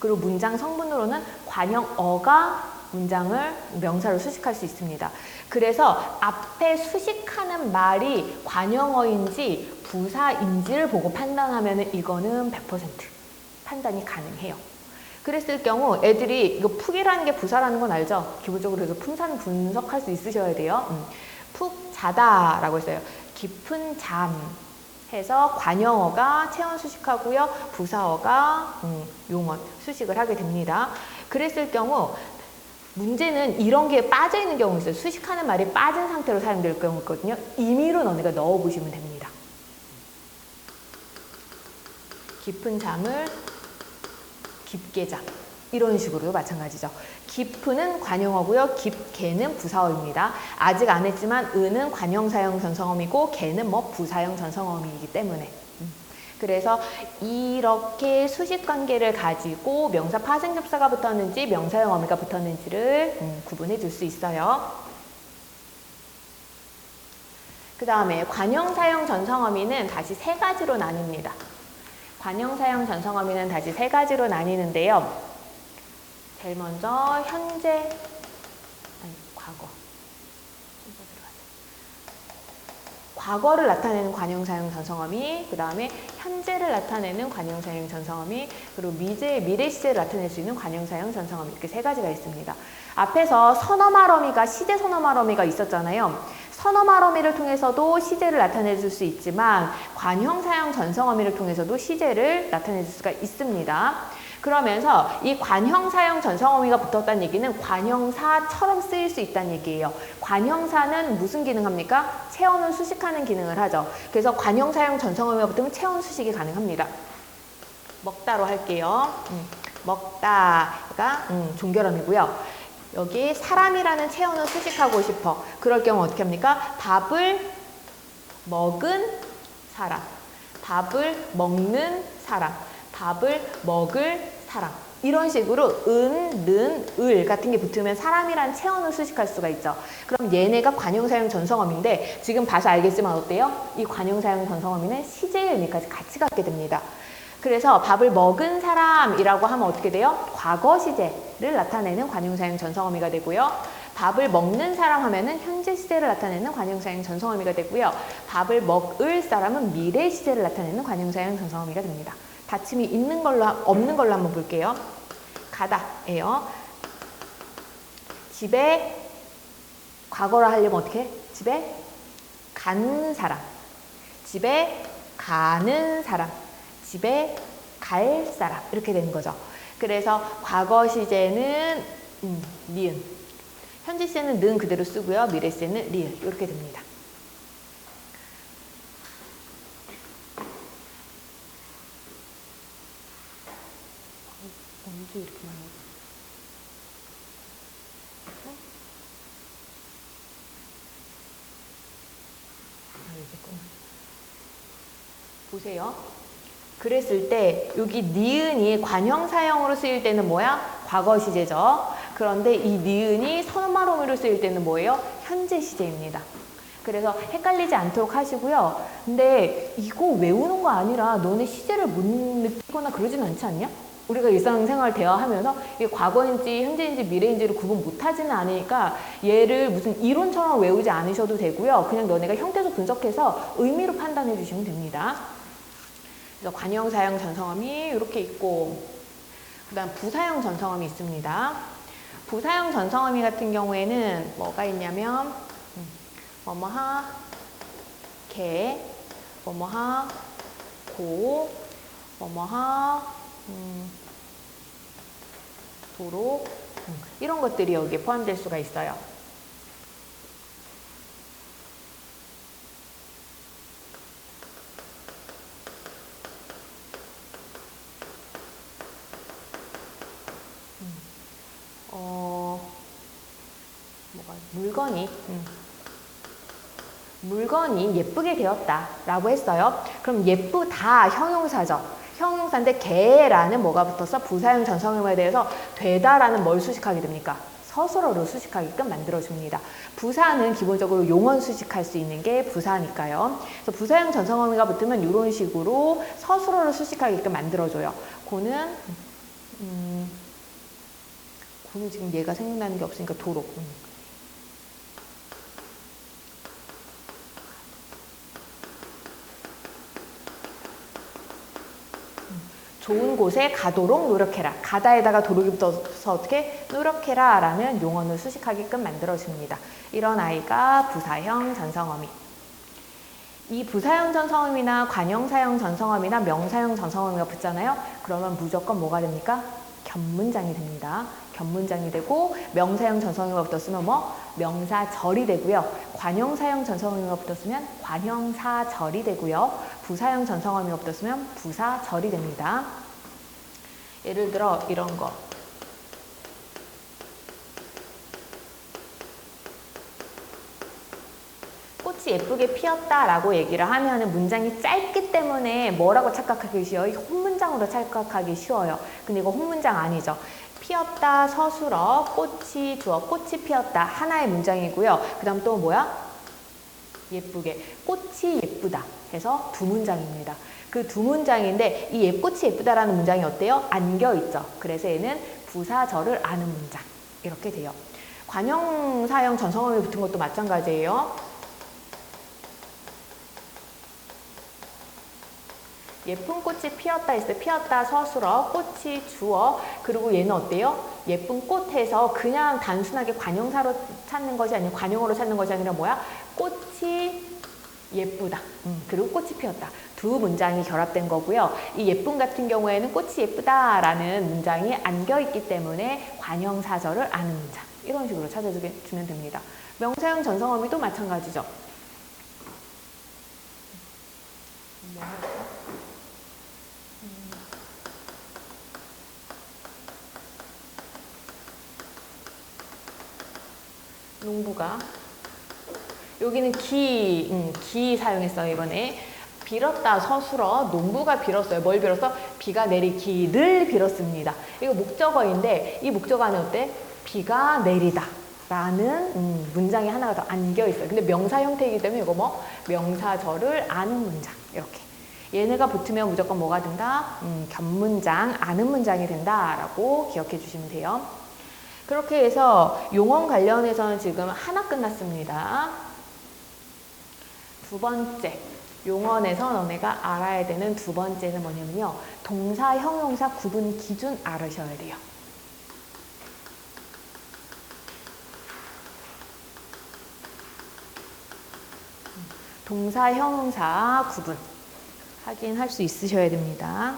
Speaker 1: 그리고 문장 성분으로는 관형어가 문장을 명사로 수식할 수 있습니다. 그래서 앞에 수식하는 말이 관형어인지 부사인지를 보고 판단하면 이거는 100% 판단이 가능해요. 그랬을 경우 애들이 이거 푹이라는 게 부사라는 건 알죠? 기본적으로 그래서 품사는 분석할 수 있으셔야 돼요. 푹 자다라고 했어요. 깊은 잠 해서 관형어가 체언 수식하고요. 부사어가 용언 수식을 하게 됩니다. 그랬을 경우 문제는 이런 게 빠져 있는 경우 있어요. 수식하는 말이 빠진 상태로 사용될 경우 있거든요. 임의로 너네가 넣어보시면 됩니다. 깊은 잠을 깊게 잠. 이런 식으로 마찬가지죠. 깊은은 관형어고요. 깊게는 부사어입니다. 아직 안 했지만 은은 관형사형 전성어미고 개는 뭐 부사형 전성어미이기 때문에. 그래서 이렇게 수식 관계를 가지고 명사 파생 접사가 붙었는지 명사형 어미가 붙었는지를 구분해 줄 수 있어요. 그 다음에 관형사형 전성어미는 다시 세 가지로 나뉩니다. 관형사형 전성어미는 다시 세 가지로 나뉘는데요. 제일 먼저 현재, 과거. 과거를 나타내는 관형사형 전성어미, 그 다음에 현재를 나타내는 관형사형 전성어미, 그리고 미래 시제를 나타낼 수 있는 관형사형 전성어미, 이렇게 세 가지가 있습니다. 앞에서 선어말어미가 시제 선어말어미가 있었잖아요. 선어말 어미를 통해서도 시제를 나타내 줄 수 있지만 관형사형 전성어미를 통해서도 시제를 나타내 줄 수가 있습니다. 그러면서 이 관형사형 전성어미가 붙었다는 얘기는 관형사처럼 쓰일 수 있다는 얘기예요. 관형사는 무슨 기능합니까? 체온을 수식하는 기능을 하죠. 그래서 관형사형 전성어미가 붙으면 체온 수식이 가능합니다. 먹다로 할게요. 먹다가 종결음이고요. 여기 사람이라는 체온을 수식하고 싶어. 그럴 경우 어떻게 합니까? 밥을 먹은 사람, 밥을 먹는 사람, 밥을 먹을 사람. 이런 식으로 은, 는, 을 같은 게 붙으면 사람이란 체온을 수식할 수가 있죠. 그럼 얘네가 관형사형 전성어미인데 지금 봐서 알겠지만 어때요? 이 관형사형 전성어미는 시제의 의미까지 같이 갖게 됩니다. 그래서 밥을 먹은 사람이라고 하면 어떻게 돼요? 과거 시제를 나타내는 관형사형 전성어미가 되고요. 밥을 먹는 사람 하면은 현재 시제를 나타내는 관형사형 전성어미가 되고요. 밥을 먹을 사람은 미래 시제를 나타내는 관형사형 전성어미가 됩니다. 닫힘이 있는 걸로 없는 걸로 한번 볼게요. 가다예요. 집에 과거로 하려면 어떻게 해? 집에 가는 사람, 집에 가는 사람, 집에 갈 사람 이렇게 되는 거죠. 그래서 과거 시제는 니은, 현재 시제는 는 그대로 쓰고요. 미래 시제는 리을 이렇게 됩니다. 언제 이렇게 많이 보세요. 그랬을 때 여기 니은이 관형사형으로 쓰일 때는 뭐야? 과거 시제죠. 그런데 이 니은이 선어말 어미로 쓰일 때는 뭐예요? 현재 시제입니다. 그래서 헷갈리지 않도록 하시고요. 근데 이거 외우는 거 아니라 너네 시제를 못 느끼거나 그러진 않지 않냐? 우리가 일상생활 대화하면서 이게 과거인지 현재인지 미래인지를 구분 못하지는 않으니까 얘를 무슨 이론처럼 외우지 않으셔도 되고요. 그냥 너네가 형태도 분석해서 의미로 판단해 주시면 됩니다. 그래서 관형사형 전성어미 이렇게 있고, 그 다음 부사형 전성어미 있습니다. 부사형 전성어미 같은 경우에는 뭐가 있냐면 뭐뭐하 개, 뭐뭐하 고, 뭐뭐하 도로 이런 것들이 여기에 포함될 수가 있어요. 물건이 예쁘게 되었다라고 했어요. 그럼 예쁘다 형용사죠. 형용사인데 개라는 뭐가 붙어서 부사형 전성형에 대해서 되다라는 뭘 수식하게 됩니까? 서술어로 수식하게끔 만들어줍니다. 부사는 기본적으로 용언 수식할 수 있는 게 부사니까요. 그래서 부사형 전성어미가 붙으면 이런 식으로 서술어로 수식하게끔 만들어줘요. 고는 지금 얘가 생각나는 게 없으니까 도로. 좋은 곳에 가도록 노력해라. 가다에다가 도록이 붙어서 어떻게 노력해라 라는 용언을 수식하게끔 만들어줍니다. 이런 아이가 부사형 전성어미. 이 부사형 전성어미나 관형사형 전성어미나 명사형 전성어미가 붙잖아요. 그러면 무조건 뭐가 됩니까? 견문장이 됩니다. 견문장이 되고, 명사형 전성어미가 붙었으면 뭐? 명사절이 되고요. 관형사형 전성어미가 붙었으면 관형사절이 되고요. 부사형 전성어미가 붙었으면 부사절이 됩니다. 예를 들어 이런 거. 꽃이 예쁘게 피었다라고 얘기를 하면은 문장이 짧기 때문에 뭐라고 착각하기 쉬워요? 혼문장으로 착각하기 쉬워요. 근데 이거 혼문장 아니죠. 피었다, 서술어, 꽃이 주어, 꽃이 피었다. 하나의 문장이고요. 그 다음 또 뭐야? 예쁘게. 꽃이 예쁘다 해서 두 문장입니다. 그 두 문장인데 이 꽃이 예쁘다라는 문장이 어때요? 안겨있죠. 그래서 얘는 부사절을 아는 문장. 이렇게 돼요. 관형사형 전성어미 붙은 것도 마찬가지예요. 예쁜 꽃이 피었다 했을 때 피었다 서술어, 꽃이 주어, 그리고 얘는 어때요? 예쁜 꽃에서 그냥 단순하게 관형사로 찾는 것이 아니고 관형으로 찾는 것이 아니라 뭐야? 꽃이 예쁘다. 그리고 꽃이 피었다. 두 문장이 결합된 거고요. 이 예쁨 같은 경우에는 꽃이 예쁘다라는 문장이 안겨있기 때문에 관형사절을 아는 문장. 이런 식으로 찾아주면 됩니다. 명사형 전성어미도 마찬가지죠. 농부가 여기는 기 사용했어요. 이번에 빌었다 서술어 농부가 빌었어요. 뭘 빌었어? 비가 내리기를 빌었습니다. 이거 목적어인데 이 목적어 안에 어때? 비가 내리다 라는 문장이 하나가 더 안겨 있어요. 근데 명사 형태이기 때문에 이거 뭐 명사절을 아는 문장 이렇게 얘네가 붙으면 무조건 뭐가 된다? 견문장, 아는 문장이 된다라고 기억해 주시면 돼요. 그렇게 해서 용언 관련해서는 지금 하나 끝났습니다. 두 번째, 용언에서 너네가 알아야 되는 두 번째는 뭐냐면요. 동사, 형용사 구분 기준 알으셔야 돼요. 동사, 형용사 구분 확인할 수 있으셔야 됩니다.